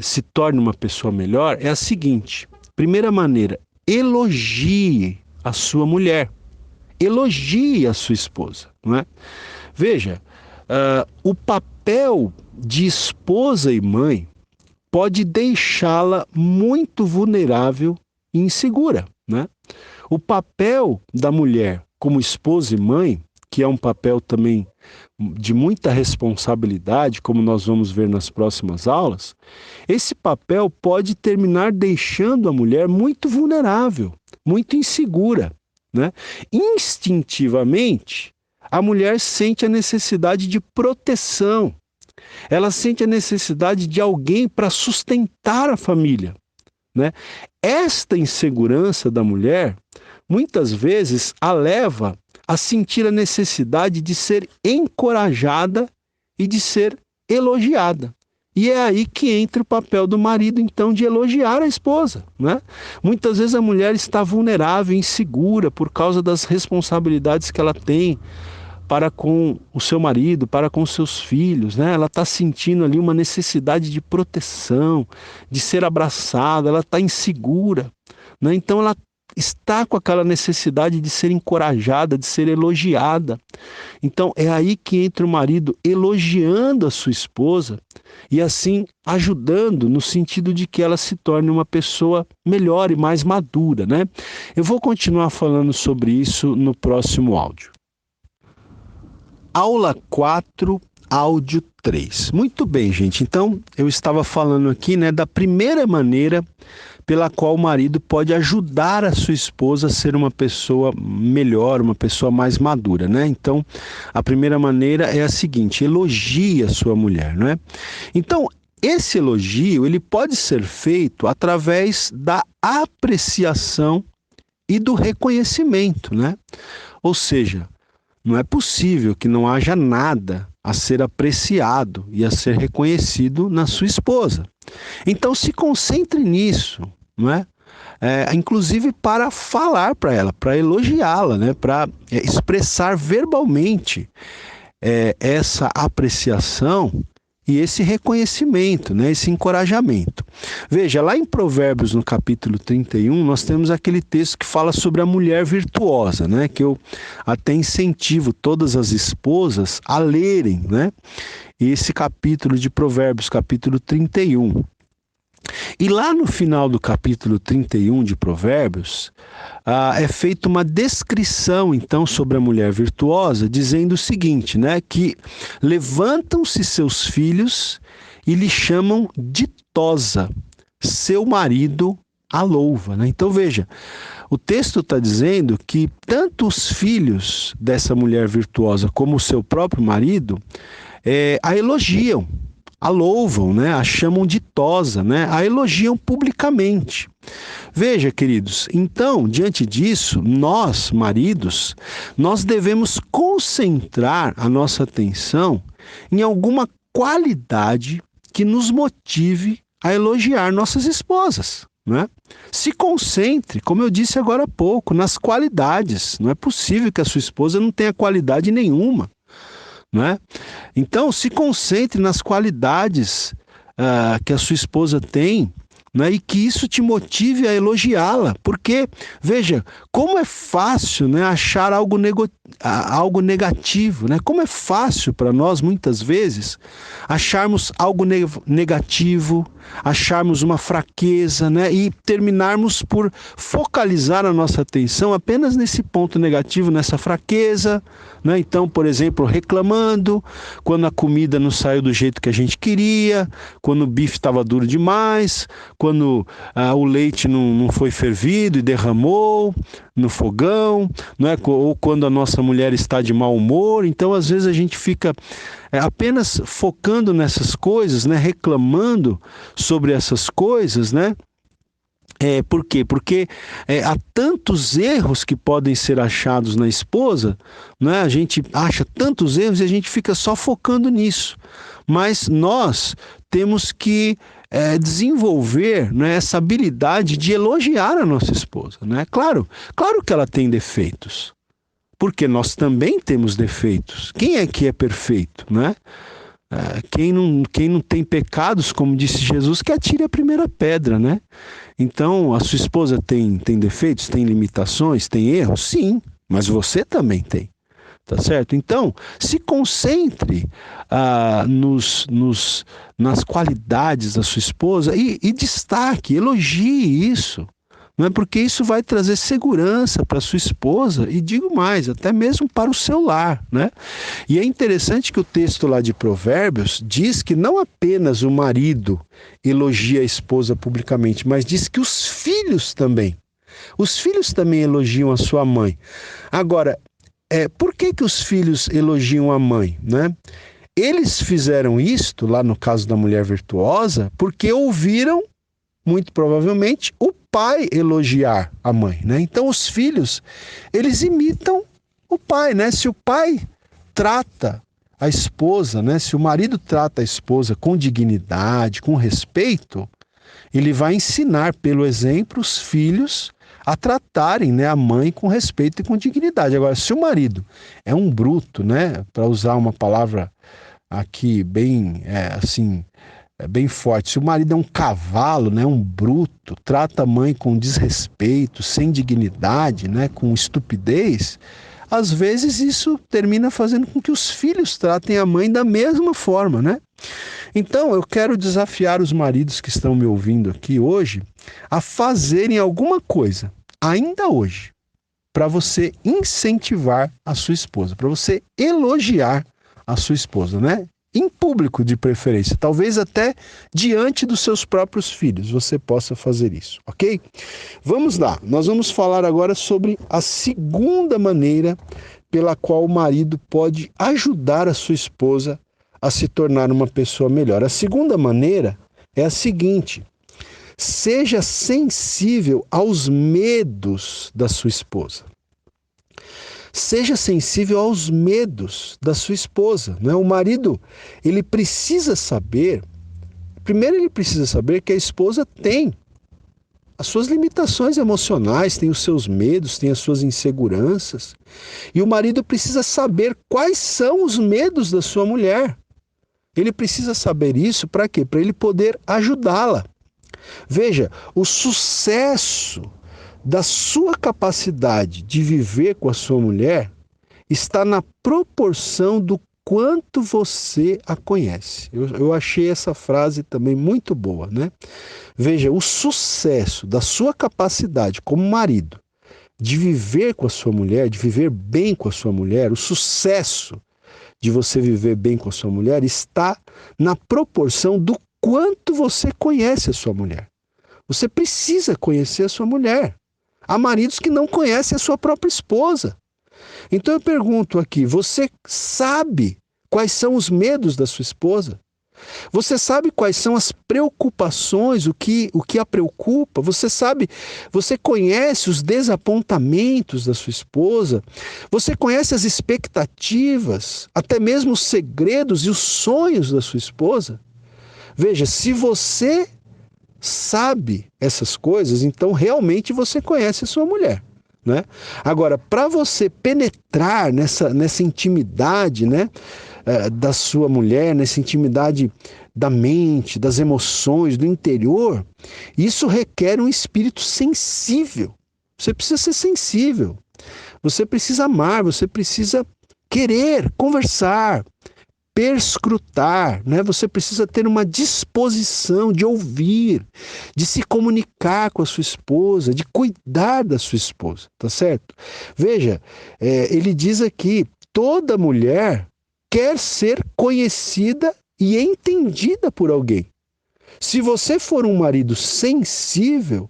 se torne uma pessoa melhor é a seguinte: primeira maneira, elogie a sua mulher, elogie a sua esposa, não é? Veja, o papel de esposa e mãe pode deixá-la muito vulnerável e insegura, né? O papel da mulher como esposa e mãe, que é um papel também de muita responsabilidade, como nós vamos ver nas próximas aulas, esse papel pode terminar deixando a mulher muito vulnerável, muito insegura, né? Instintivamente, a mulher sente a necessidade de proteção, ela sente a necessidade de alguém para sustentar a família, né? Esta insegurança da mulher, muitas vezes, a leva a sentir a necessidade de ser encorajada e de ser elogiada. E é aí que entra o papel do marido, então, de elogiar a esposa, né? Muitas vezes a mulher está vulnerável, insegura, por causa das responsabilidades que ela tem para com o seu marido, para com os seus filhos, né? Ela está sentindo ali uma necessidade de proteção, de ser abraçada, ela está insegura, né? Então ela está com aquela necessidade de ser encorajada, de ser elogiada. Então é aí que entra o marido elogiando a sua esposa e assim ajudando no sentido de que ela se torne uma pessoa melhor e mais madura, né? Eu vou continuar falando sobre isso no próximo áudio. Aula 4, áudio 3. Muito bem, gente. Então, eu estava falando aqui, né, da primeira maneira pela qual o marido pode ajudar a sua esposa a ser uma pessoa melhor, uma pessoa mais madura, né? Então, a primeira maneira é a seguinte: elogie a sua mulher, né? Então, esse elogio, ele pode ser feito através da apreciação e do reconhecimento, né? Ou seja, não é possível que não haja nada a ser apreciado e a ser reconhecido na sua esposa. Então se concentre nisso, não é? Inclusive para falar para ela, para elogiá-la, né? Para expressar verbalmente essa apreciação e esse reconhecimento, né? Esse encorajamento. Veja, lá em Provérbios, no capítulo 31, nós temos aquele texto que fala sobre a mulher virtuosa, né? Que eu até incentivo todas as esposas a lerem, né? Esse capítulo de Provérbios, capítulo 31. E lá no final do capítulo 31 de Provérbios, é feita uma descrição, então, sobre a mulher virtuosa, dizendo o seguinte, né? Que levantam-se seus filhos e lhe chamam ditosa, seu marido a louva, né? Então, veja, o texto está dizendo que tanto os filhos dessa mulher virtuosa como o seu próprio marido a elogiam, a louvam, né? A chamam ditosa, né? A elogiam publicamente. Veja, queridos, então, diante disso, nós, maridos, nós devemos concentrar a nossa atenção em alguma qualidade que nos motive a elogiar nossas esposas, né? Se concentre, como eu disse agora há pouco, nas qualidades. Não é possível que a sua esposa não tenha qualidade nenhuma, né? Então, se concentre nas qualidades que a sua esposa tem, né? E que isso te motive a elogiá-la. Porque, veja, como é fácil, né, achar algo negativo, né? Como é fácil para nós, muitas vezes, acharmos algo negativo, acharmos uma fraqueza, né? E terminarmos por focalizar a nossa atenção apenas nesse ponto negativo, nessa fraqueza, né? Então, por exemplo, reclamando quando a comida não saiu do jeito que a gente queria, quando o bife estava duro demais, quando o leite não foi fervido e derramou no fogão, né? Ou quando a nossa mulher está de mau humor. Então, às vezes a gente fica apenas focando nessas coisas, né? Reclamando sobre essas coisas, né? Por quê? Porque há tantos erros que podem ser achados na esposa, né? A gente acha tantos erros e a gente fica só focando nisso. Mas nós temos que desenvolver, né, essa habilidade de elogiar a nossa esposa, né? Claro que ela tem defeitos, porque nós também temos defeitos. Quem é que é perfeito, né? Quem não tem pecados, como disse Jesus, que atire a primeira pedra, né? Então, a sua esposa tem defeitos, tem limitações, tem erros? Sim, mas você também tem. Tá certo? Então, se concentre nas qualidades da sua esposa e destaque, elogie isso. Não é? Porque isso vai trazer segurança para sua esposa e, digo mais, até mesmo para o seu lar, né? E é interessante que o texto lá de Provérbios diz que não apenas o marido elogia a esposa publicamente, mas diz que os filhos também. Os filhos também elogiam a sua mãe. Agora, por que os filhos elogiam a mãe, né? Eles fizeram isto, lá no caso da mulher virtuosa, porque ouviram, muito provavelmente, o pai elogiar a mãe, né? Então os filhos, eles imitam o pai, né? Se o pai trata a esposa, né? Se o marido trata a esposa com dignidade, com respeito, ele vai ensinar pelo exemplo os filhos a tratarem, né, a mãe com respeito e com dignidade. Agora, se o marido é um bruto, né, para usar uma palavra aqui bem, bem forte, se o marido é um cavalo, né, um bruto, trata a mãe com desrespeito, sem dignidade, né, com estupidez, às vezes isso termina fazendo com que os filhos tratem a mãe da mesma forma, né? Então, eu quero desafiar os maridos que estão me ouvindo aqui hoje a fazerem alguma coisa, ainda hoje, para você incentivar a sua esposa, para você elogiar a sua esposa, né? Em público, de preferência, talvez até diante dos seus próprios filhos, você possa fazer isso, ok? Vamos lá, nós vamos falar agora sobre a segunda maneira pela qual o marido pode ajudar a sua esposa a se tornar uma pessoa melhor. A segunda maneira é a seguinte: seja sensível aos medos da sua esposa. Seja sensível aos medos da sua esposa, né? O marido, ele precisa saber, primeiro ele precisa saber que a esposa tem as suas limitações emocionais, tem os seus medos, tem as suas inseguranças. E o marido precisa saber quais são os medos da sua mulher. Ele precisa saber isso para quê? Para ele poder ajudá-la. Veja, o sucesso da sua capacidade de viver com a sua mulher está na proporção do quanto você a conhece. Eu achei essa frase também muito boa, né? Veja, o sucesso da sua capacidade como marido de viver com a sua mulher, de viver bem com a sua mulher, o sucesso de você viver bem com a sua mulher está na proporção do quanto você conhece a sua mulher. Você precisa conhecer a sua mulher. Há maridos que não conhecem a sua própria esposa. Então eu pergunto aqui, você sabe quais são os medos da sua esposa? Você sabe quais são as preocupações, o que a preocupa? Você conhece os desapontamentos da sua esposa? Você conhece as expectativas, até mesmo os segredos e os sonhos da sua esposa? Veja, se você sabe essas coisas, então realmente você conhece a sua mulher, né? Agora, para você penetrar nessa intimidade, né, da sua mulher, nessa intimidade da mente, das emoções, do interior, isso requer um espírito sensível. Você precisa ser sensível, você precisa amar, você precisa querer conversar, perscrutar, né? Você precisa ter uma disposição de ouvir, de se comunicar com a sua esposa, de cuidar da sua esposa, tá certo? Veja, ele diz aqui, toda mulher quer ser conhecida e entendida por alguém. Se você for um marido sensível,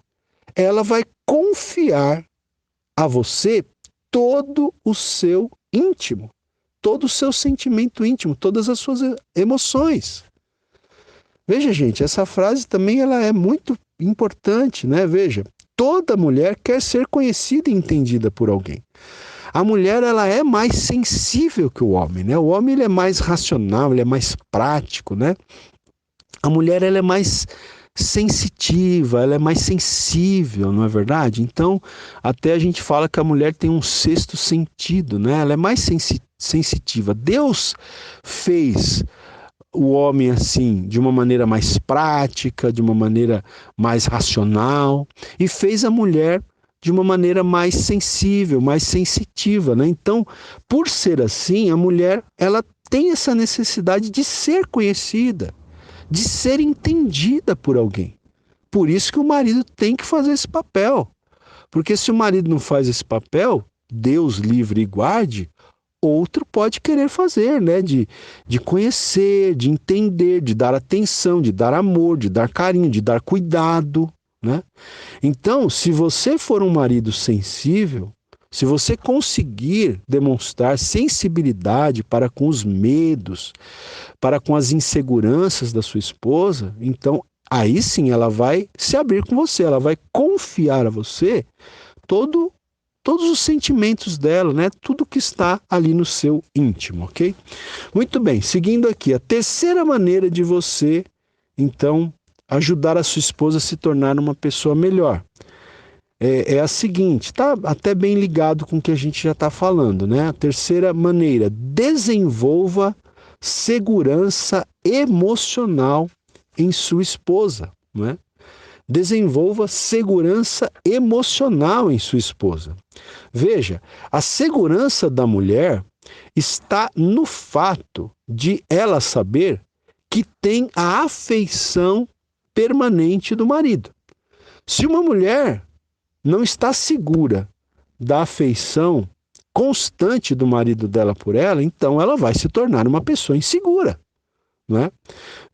ela vai confiar a você todo o seu íntimo, todo o seu sentimento íntimo, todas as suas emoções. Veja, gente, essa frase também ela é muito importante, né? Veja, toda mulher quer ser conhecida e entendida por alguém. A mulher ela é mais sensível que o homem, né? O homem ele é mais racional, ele é mais prático, né? A mulher ela é mais sensitiva, ela é mais sensível, não é verdade? Então, até a gente fala que a mulher tem um sexto sentido, né? Ela é mais sensitiva. Deus fez o homem assim, de uma maneira mais prática, de uma maneira mais racional, e fez a mulher de uma maneira mais sensível, mais sensitiva, né? Então, por ser assim, a mulher, ela tem essa necessidade de ser conhecida, de ser entendida por alguém. Por isso que o marido tem que fazer esse papel. Porque se o marido não faz esse papel, Deus livre e guarde, outro pode querer fazer, né? De conhecer, de entender, de dar atenção, de dar amor, de dar carinho, de dar cuidado, né? Então, se você for um marido sensível, se você conseguir demonstrar sensibilidade para com os medos, para com as inseguranças da sua esposa, então aí sim ela vai se abrir com você, ela vai confiar a você todos os sentimentos dela, né? Tudo que está ali no seu íntimo, ok? Muito bem, seguindo aqui, a terceira maneira de você, então, ajudar a sua esposa a se tornar uma pessoa melhor é a seguinte, tá até bem ligado com o que a gente já está falando, né? A terceira maneira, desenvolva segurança emocional em sua esposa, né? Desenvolva segurança emocional em sua esposa. Veja, a segurança da mulher está no fato de ela saber que tem a afeição permanente do marido. Se uma mulher não está segura da afeição constante do marido dela por ela, então ela vai se tornar uma pessoa insegura, não é?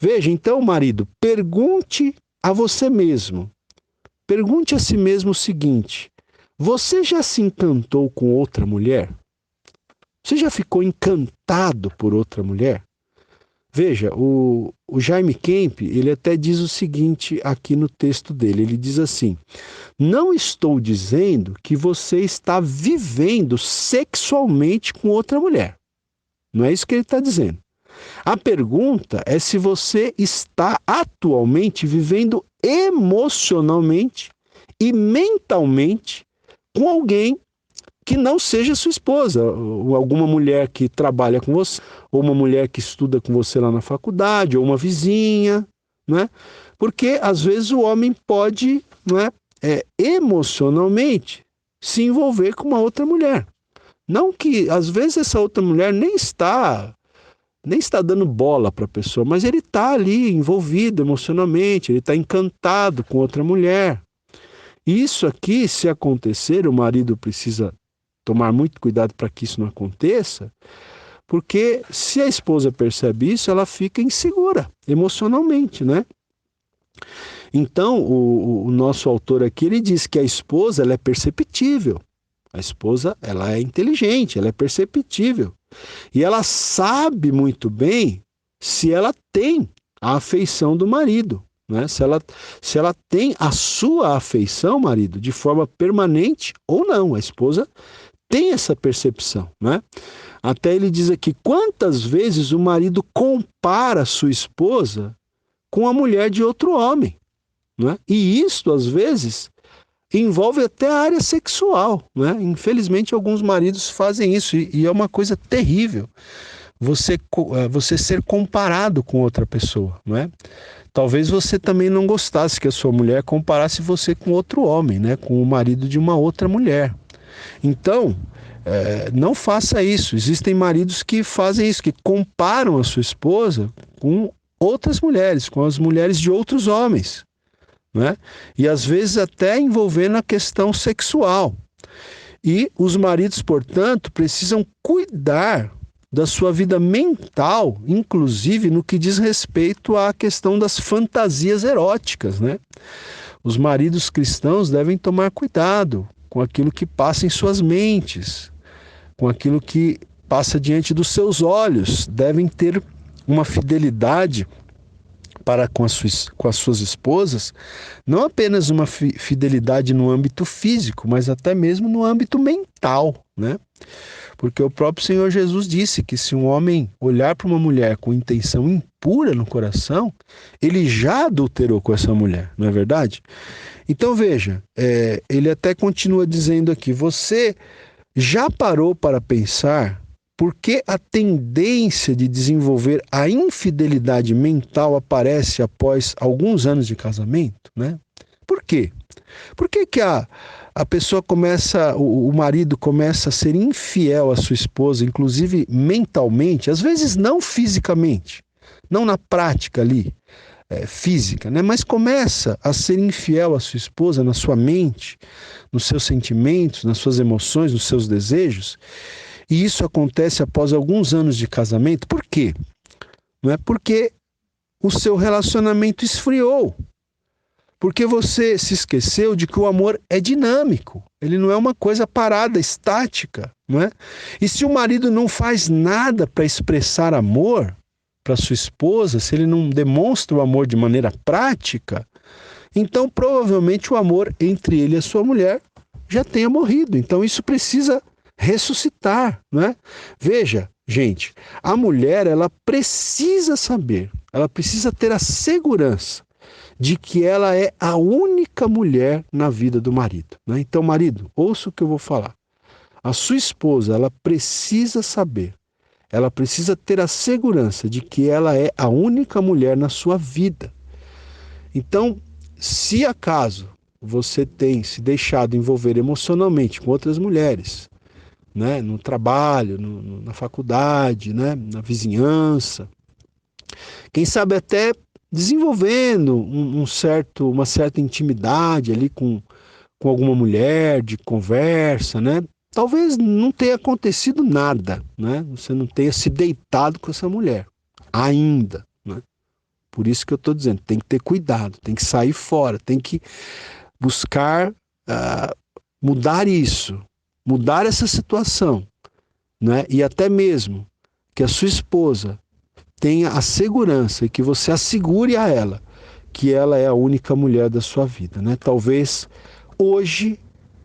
Veja, então, marido, pergunte a você mesmo, pergunte a si mesmo o seguinte: você já se encantou com outra mulher? Você já ficou encantado por outra mulher? Veja, o Jaime Kemp, ele até diz o seguinte aqui no texto dele, ele diz assim: não estou dizendo que você está vivendo sexualmente com outra mulher. Não é isso que ele está dizendo. A pergunta é se você está atualmente vivendo emocionalmente e mentalmente com alguém que não seja sua esposa, ou alguma mulher que trabalha com você, ou uma mulher que estuda com você lá na faculdade, ou uma vizinha, né? Porque às vezes o homem pode, né, emocionalmente se envolver com uma outra mulher. Não que às vezes essa outra mulher nem está dando bola para a pessoa, mas ele está ali envolvido emocionalmente, ele está encantado com outra mulher. Isso aqui, se acontecer, o marido precisa tomar muito cuidado para que isso não aconteça, porque se a esposa percebe isso, ela fica insegura emocionalmente, né? Então, o nosso autor aqui, ele diz que a esposa, ela é perceptível. A esposa, ela é inteligente, ela é perceptível. E ela sabe muito bem se ela tem a afeição do marido, né? Se ela tem a sua afeição, marido, de forma permanente ou não. A esposa tem essa percepção, né? Até ele diz aqui, quantas vezes o marido compara sua esposa com a mulher de outro homem, né? E isso, às vezes, envolve até a área sexual, né? Infelizmente, alguns maridos fazem isso e é uma coisa terrível você ser comparado com outra pessoa, não é? Talvez você também não gostasse que a sua mulher comparasse você com outro homem, né? Com o marido de uma outra mulher. Então, não faça isso. Existem maridos que fazem isso, que comparam a sua esposa com outras mulheres, com as mulheres de outros homens, né? E às vezes até envolvendo a questão sexual. E os maridos, portanto, precisam cuidar da sua vida mental, inclusive no que diz respeito à questão das fantasias eróticas, né? Os maridos cristãos devem tomar cuidado com aquilo que passa em suas mentes, com aquilo que passa diante dos seus olhos. Devem ter uma fidelidade para com as suas esposas, não apenas uma fidelidade no âmbito físico, mas até mesmo no âmbito mental, né? Porque o próprio Senhor Jesus disse que se um homem olhar para uma mulher com intenção impura no coração, ele já adulterou com essa mulher, não é verdade? Então veja, ele até continua dizendo aqui, você já parou para pensar por que a tendência de desenvolver a infidelidade mental aparece após alguns anos de casamento, né? Por quê? Por que que a pessoa começa, o marido começa a ser infiel à sua esposa, inclusive mentalmente, às vezes não fisicamente, não na prática ali, física, né? Mas começa a ser infiel à sua esposa na sua mente, nos seus sentimentos, nas suas emoções, nos seus desejos, e isso acontece após alguns anos de casamento. Por quê? Não é porque o seu relacionamento esfriou. Porque você se esqueceu de que o amor é dinâmico. Ele não é uma coisa parada, estática, não é? E se o marido não faz nada para expressar amor para sua esposa, se ele não demonstra o amor de maneira prática, então provavelmente o amor entre ele e a sua mulher já tenha morrido. Então isso precisa ressuscitar, não é? Veja, gente, a mulher, ela precisa saber, ela precisa ter a segurança de que ela é a única mulher na vida do marido, né? Então, marido, ouça o que eu vou falar. A sua esposa, ela precisa saber, ela precisa ter a segurança de que ela é a única mulher na sua vida. Então, se acaso você tem se deixado envolver emocionalmente com outras mulheres, né, no trabalho, na faculdade, né, na vizinhança, quem sabe até desenvolvendo uma certa intimidade ali com alguma mulher, de conversa, né? Talvez não tenha acontecido nada, né? Você não tenha se deitado com essa mulher ainda, né? Por isso que eu estou dizendo, tem que ter cuidado, tem que sair fora, tem que buscar mudar isso, mudar essa situação, né? E até mesmo que a sua esposa tenha a segurança e que você assegure a ela que ela é a única mulher da sua vida, né? Talvez hoje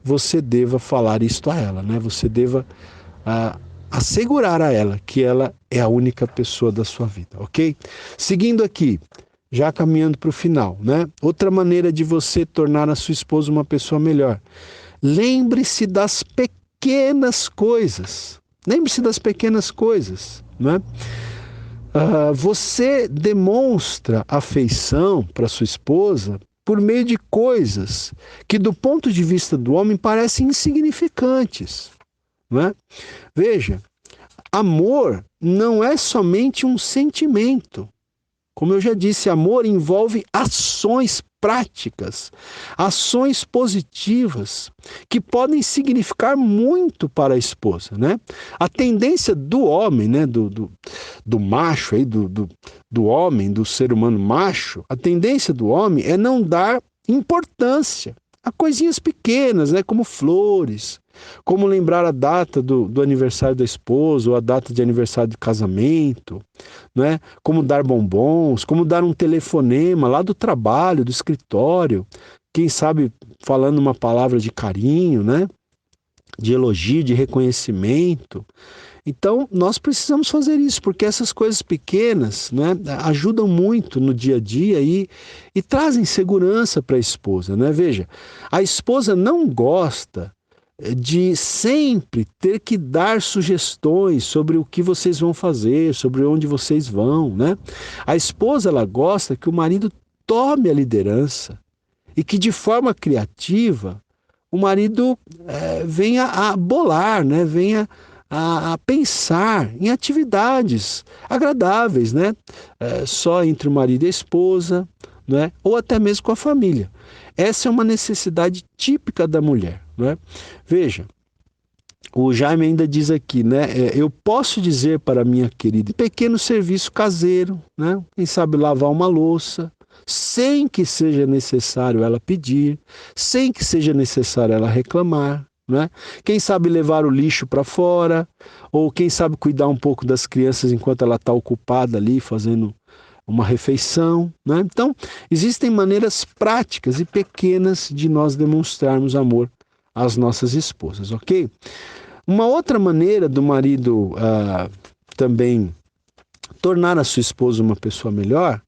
você deva falar isto a ela, né? Você deva assegurar a ela que ela é a única pessoa da sua vida, ok? Seguindo aqui, já caminhando para o final, né? Outra maneira de você tornar a sua esposa uma pessoa melhor. Lembre-se das pequenas coisas. Lembre-se das pequenas coisas, né? Você demonstra afeição para sua esposa por meio de coisas que, do ponto de vista do homem, parecem insignificantes, não é? Veja, amor não é somente um sentimento. Como eu já disse, amor envolve ações práticas, ações positivas, que podem significar muito para a esposa, né? A tendência do homem, né? Do macho, aí, do homem, do ser humano macho, a tendência do homem é não dar importância a coisinhas pequenas, né? Como flores, como lembrar a data do aniversário da esposa, ou a data de aniversário de casamento, né? Como dar bombons, como dar um telefonema lá do trabalho, do escritório, quem sabe falando uma palavra de carinho, né? De elogio, de reconhecimento. Então, nós precisamos fazer isso, porque essas coisas pequenas, né, ajudam muito no dia a dia e trazem segurança para a esposa, né? Veja, a esposa não gosta de sempre ter que dar sugestões sobre o que vocês vão fazer, sobre onde vocês vão, né? A esposa, ela gosta que o marido tome a liderança e que de forma criativa o marido venha a bolar, né? Venha a pensar em atividades agradáveis, né? Só entre o marido e a esposa, né? Ou até mesmo com a família. Essa é uma necessidade típica da mulher, né? Veja, o Jaime ainda diz aqui, né? Eu posso dizer para minha querida, pequeno serviço caseiro, né? Quem sabe lavar uma louça, sem que seja necessário ela pedir, sem que seja necessário ela reclamar, né? Quem sabe levar o lixo para fora, ou quem sabe cuidar um pouco das crianças enquanto ela está ocupada ali fazendo uma refeição, né? Então, existem maneiras práticas e pequenas de nós demonstrarmos amor às nossas esposas, ok? Uma outra maneira do marido também tornar a sua esposa uma pessoa melhor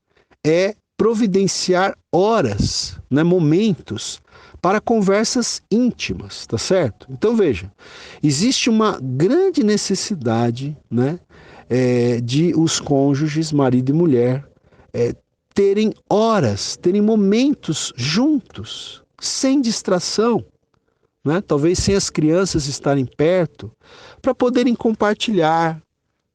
é providenciar horas, né, momentos para conversas íntimas, tá certo? Então veja, existe uma grande necessidade, né, de os cônjuges, marido e mulher, terem horas, terem momentos juntos, sem distração, né? Talvez sem as crianças estarem perto, para poderem compartilhar,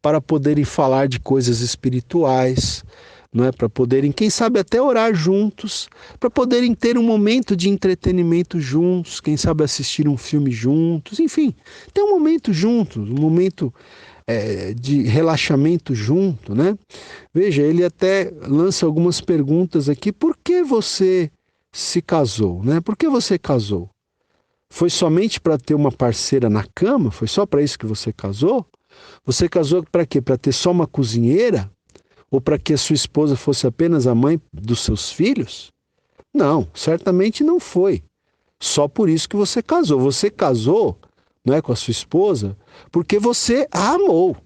para poderem falar de coisas espirituais, não é? Para poderem, quem sabe, até orar juntos, para poderem ter um momento de entretenimento juntos, quem sabe assistir um filme juntos, enfim, ter um momento juntos, um momento de relaxamento junto, né? Veja, ele até lança algumas perguntas aqui. Por que você se casou, né? Por que você casou? Foi somente para ter uma parceira na cama? Foi só para isso que você casou? Você casou para quê? Para ter só uma cozinheira? Ou para que a sua esposa fosse apenas a mãe dos seus filhos? Não, certamente não foi. Só por isso que você casou. Você casou, não é, com a sua esposa porque você a amou.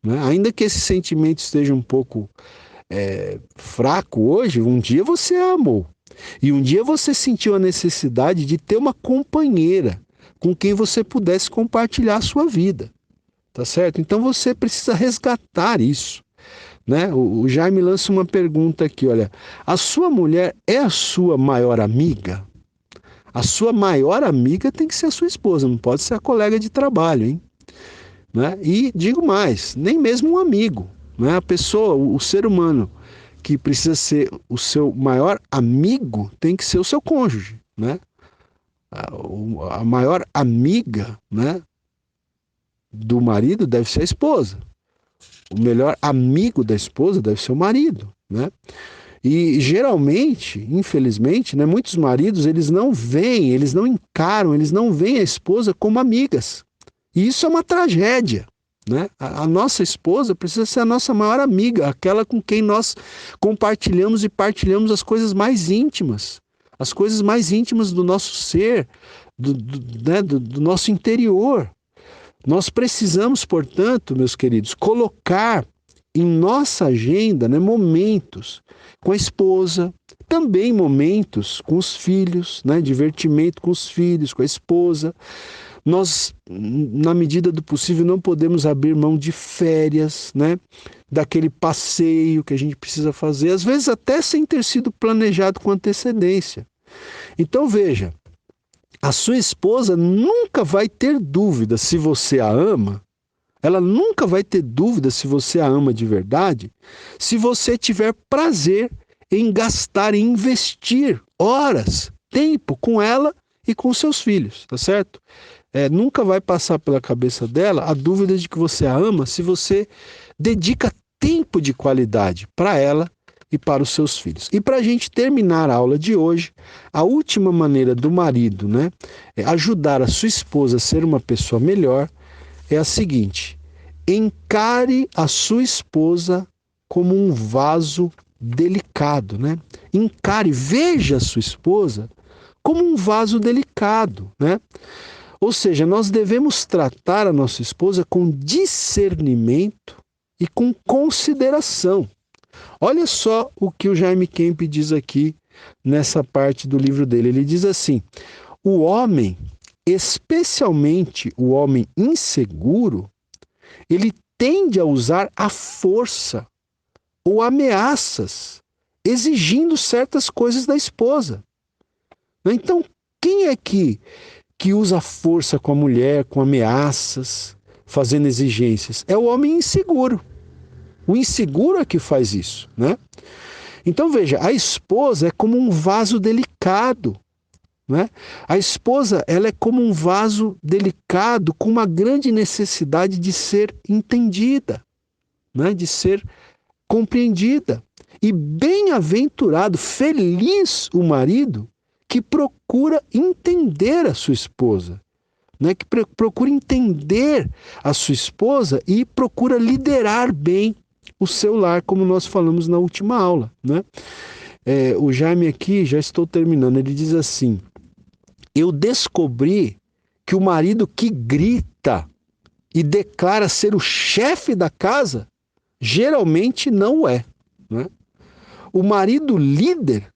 Né? Ainda que esse sentimento esteja um pouco fraco hoje, um dia você a amou. E um dia você sentiu a necessidade de ter uma companheira com quem você pudesse compartilhar a sua vida. Tá certo? Então você precisa resgatar isso. Né? O Jaime lança uma pergunta aqui, olha. A sua mulher é a sua maior amiga? A sua maior amiga tem que ser a sua esposa, não pode ser a colega de trabalho, hein? Né? E digo mais, nem mesmo um amigo. Né? A pessoa, o ser humano que precisa ser o seu maior amigo tem que ser o seu cônjuge. Né? A maior amiga, né, do marido deve ser a esposa. O melhor amigo da esposa deve ser o marido. Né? E geralmente, infelizmente, né, muitos maridos eles não veem, eles não encaram, eles não veem a esposa como amigas. E isso é uma tragédia. Né? A nossa esposa precisa ser a nossa maior amiga, aquela com quem nós compartilhamos e partilhamos as coisas mais íntimas, as coisas mais íntimas do nosso ser, do nosso interior. Nós precisamos, portanto, meus queridos, colocar em nossa agenda, né, momentos com a esposa, também momentos com os filhos, né, divertimento com os filhos, com a esposa. Nós, na medida do possível, não podemos abrir mão de férias, né, daquele passeio que a gente precisa fazer, às vezes até sem ter sido planejado com antecedência. Então veja, a sua esposa nunca vai ter dúvida se você a ama. Ela nunca vai ter dúvida se você a ama de verdade, se você tiver prazer em gastar, em investir horas, tempo com ela e com seus filhos, tá certo? Nunca vai passar pela cabeça dela a dúvida de que você a ama se você dedica tempo de qualidade para ela e para os seus filhos. E para a gente terminar a aula de hoje, a última maneira do marido, né, ajudar a sua esposa a ser uma pessoa melhor, é a seguinte: encare a sua esposa como um vaso delicado, né? Encare, veja a sua esposa como um vaso delicado, né? Ou seja, nós devemos tratar a nossa esposa com discernimento e com consideração. Olha só o que o Jaime Kemp diz aqui nessa parte do livro dele. Ele diz assim: o homem, especialmente o homem inseguro, ele tende a usar a força ou ameaças, exigindo certas coisas da esposa. Então, quem é que usa a força com a mulher, com ameaças, fazendo exigências? É o homem inseguro. O inseguro é que faz isso, né? Então, veja, a esposa é como um vaso delicado. Né? A esposa, ela é como um vaso delicado com uma grande necessidade de ser entendida, né? De ser compreendida. E bem-aventurado, feliz o marido que procura entender a sua esposa, né? Que procura entender a sua esposa e procura liderar bem o seu lar, como nós falamos na última aula. Né? O Jaime aqui, já estou terminando, ele diz assim: eu descobri que o marido que grita e declara ser o chefe da casa, geralmente não é, né? O marido líder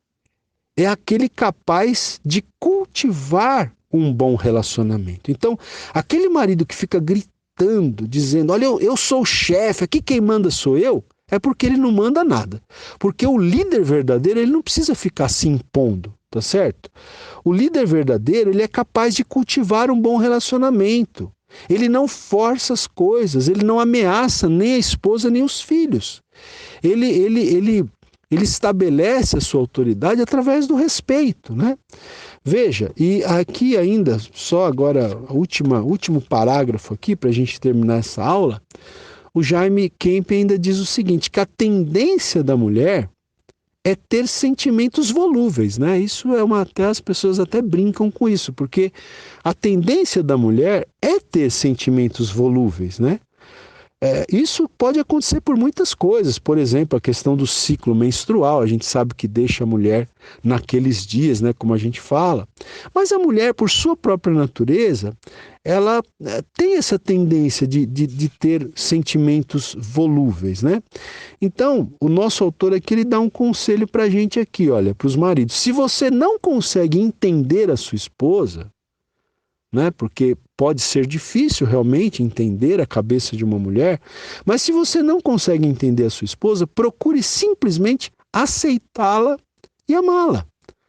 é aquele capaz de cultivar um bom relacionamento. Então, aquele marido que fica gritando, dizendo, olha, eu sou o chefe, aqui quem manda sou eu, é porque ele não manda nada. Porque o líder verdadeiro, ele não precisa ficar se impondo, tá certo? O líder verdadeiro, ele é capaz de cultivar um bom relacionamento. Ele não força as coisas, ele não ameaça nem a esposa nem os filhos. Ele estabelece a sua autoridade através do respeito, né? Veja, e aqui ainda, só agora, último parágrafo aqui, para a gente terminar essa aula, o Jaime Kemp ainda diz o seguinte, que a tendência da mulher é ter sentimentos volúveis, né? Isso é até as pessoas até brincam com isso, porque a tendência da mulher é ter sentimentos volúveis, né? Isso pode acontecer por muitas coisas, por exemplo, a questão do ciclo menstrual, a gente sabe que deixa a mulher naqueles dias, né, como a gente fala, mas a mulher, por sua própria natureza, ela tem essa tendência de ter sentimentos volúveis, né? Então, o nosso autor aqui, ele dá um conselho para a gente aqui, olha, para os maridos, se você não consegue entender a sua esposa, né? Porque pode ser difícil realmente entender a cabeça de uma mulher, mas se você não consegue entender a sua esposa, procure simplesmente aceitá-la e amá-la.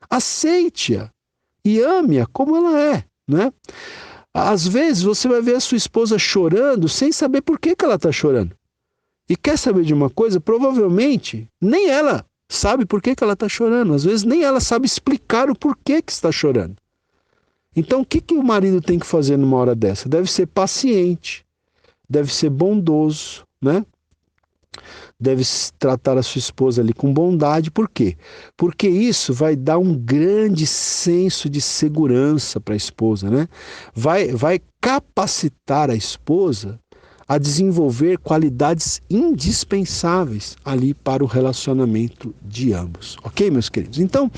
Aceite-a e ame-a como ela é, né? Às vezes você vai ver a sua esposa chorando sem saber por que ela está chorando. E quer saber de uma coisa? Provavelmente nem ela sabe por que ela está chorando. Às vezes nem ela sabe explicar o porquê que está chorando. Então, o que o marido tem que fazer numa hora dessa? Deve ser paciente, deve ser bondoso, né? Deve tratar a sua esposa ali com bondade. Por quê? Porque isso vai dar um grande senso de segurança para a esposa, né? Vai capacitar a esposa a desenvolver qualidades indispensáveis ali para o relacionamento de ambos. Ok, meus queridos? Então,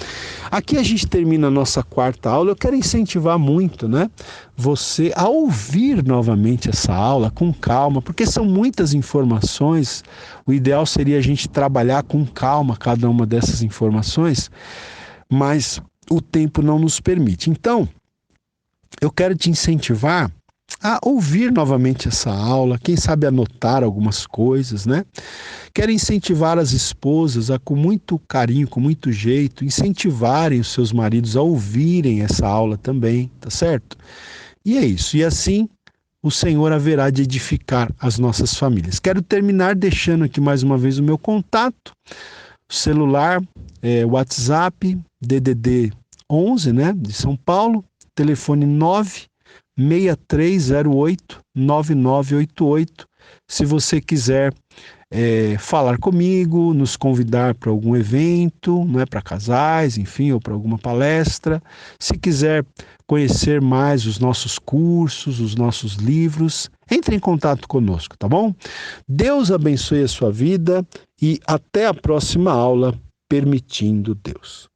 aqui a gente termina a nossa quarta aula. Eu quero incentivar muito, né, você a ouvir novamente essa aula com calma, porque são muitas informações. O ideal seria a gente trabalhar com calma cada uma dessas informações, mas o tempo não nos permite. Então, eu quero te incentivar a ouvir novamente essa aula, quem sabe anotar algumas coisas, né? Quero incentivar as esposas a, com muito carinho, com muito jeito, incentivarem os seus maridos a ouvirem essa aula também, tá certo? E é isso, e assim o Senhor haverá de edificar as nossas famílias. Quero terminar deixando aqui mais uma vez o meu contato, celular, WhatsApp, DDD 11, né, de São Paulo, telefone 96308-9988. Se você quiser falar comigo, nos convidar para algum evento, não é, para casais, enfim, ou para alguma palestra. Se quiser conhecer mais os nossos cursos, os nossos livros, entre em contato conosco, tá bom? Deus abençoe a sua vida e até a próxima aula, permitindo Deus.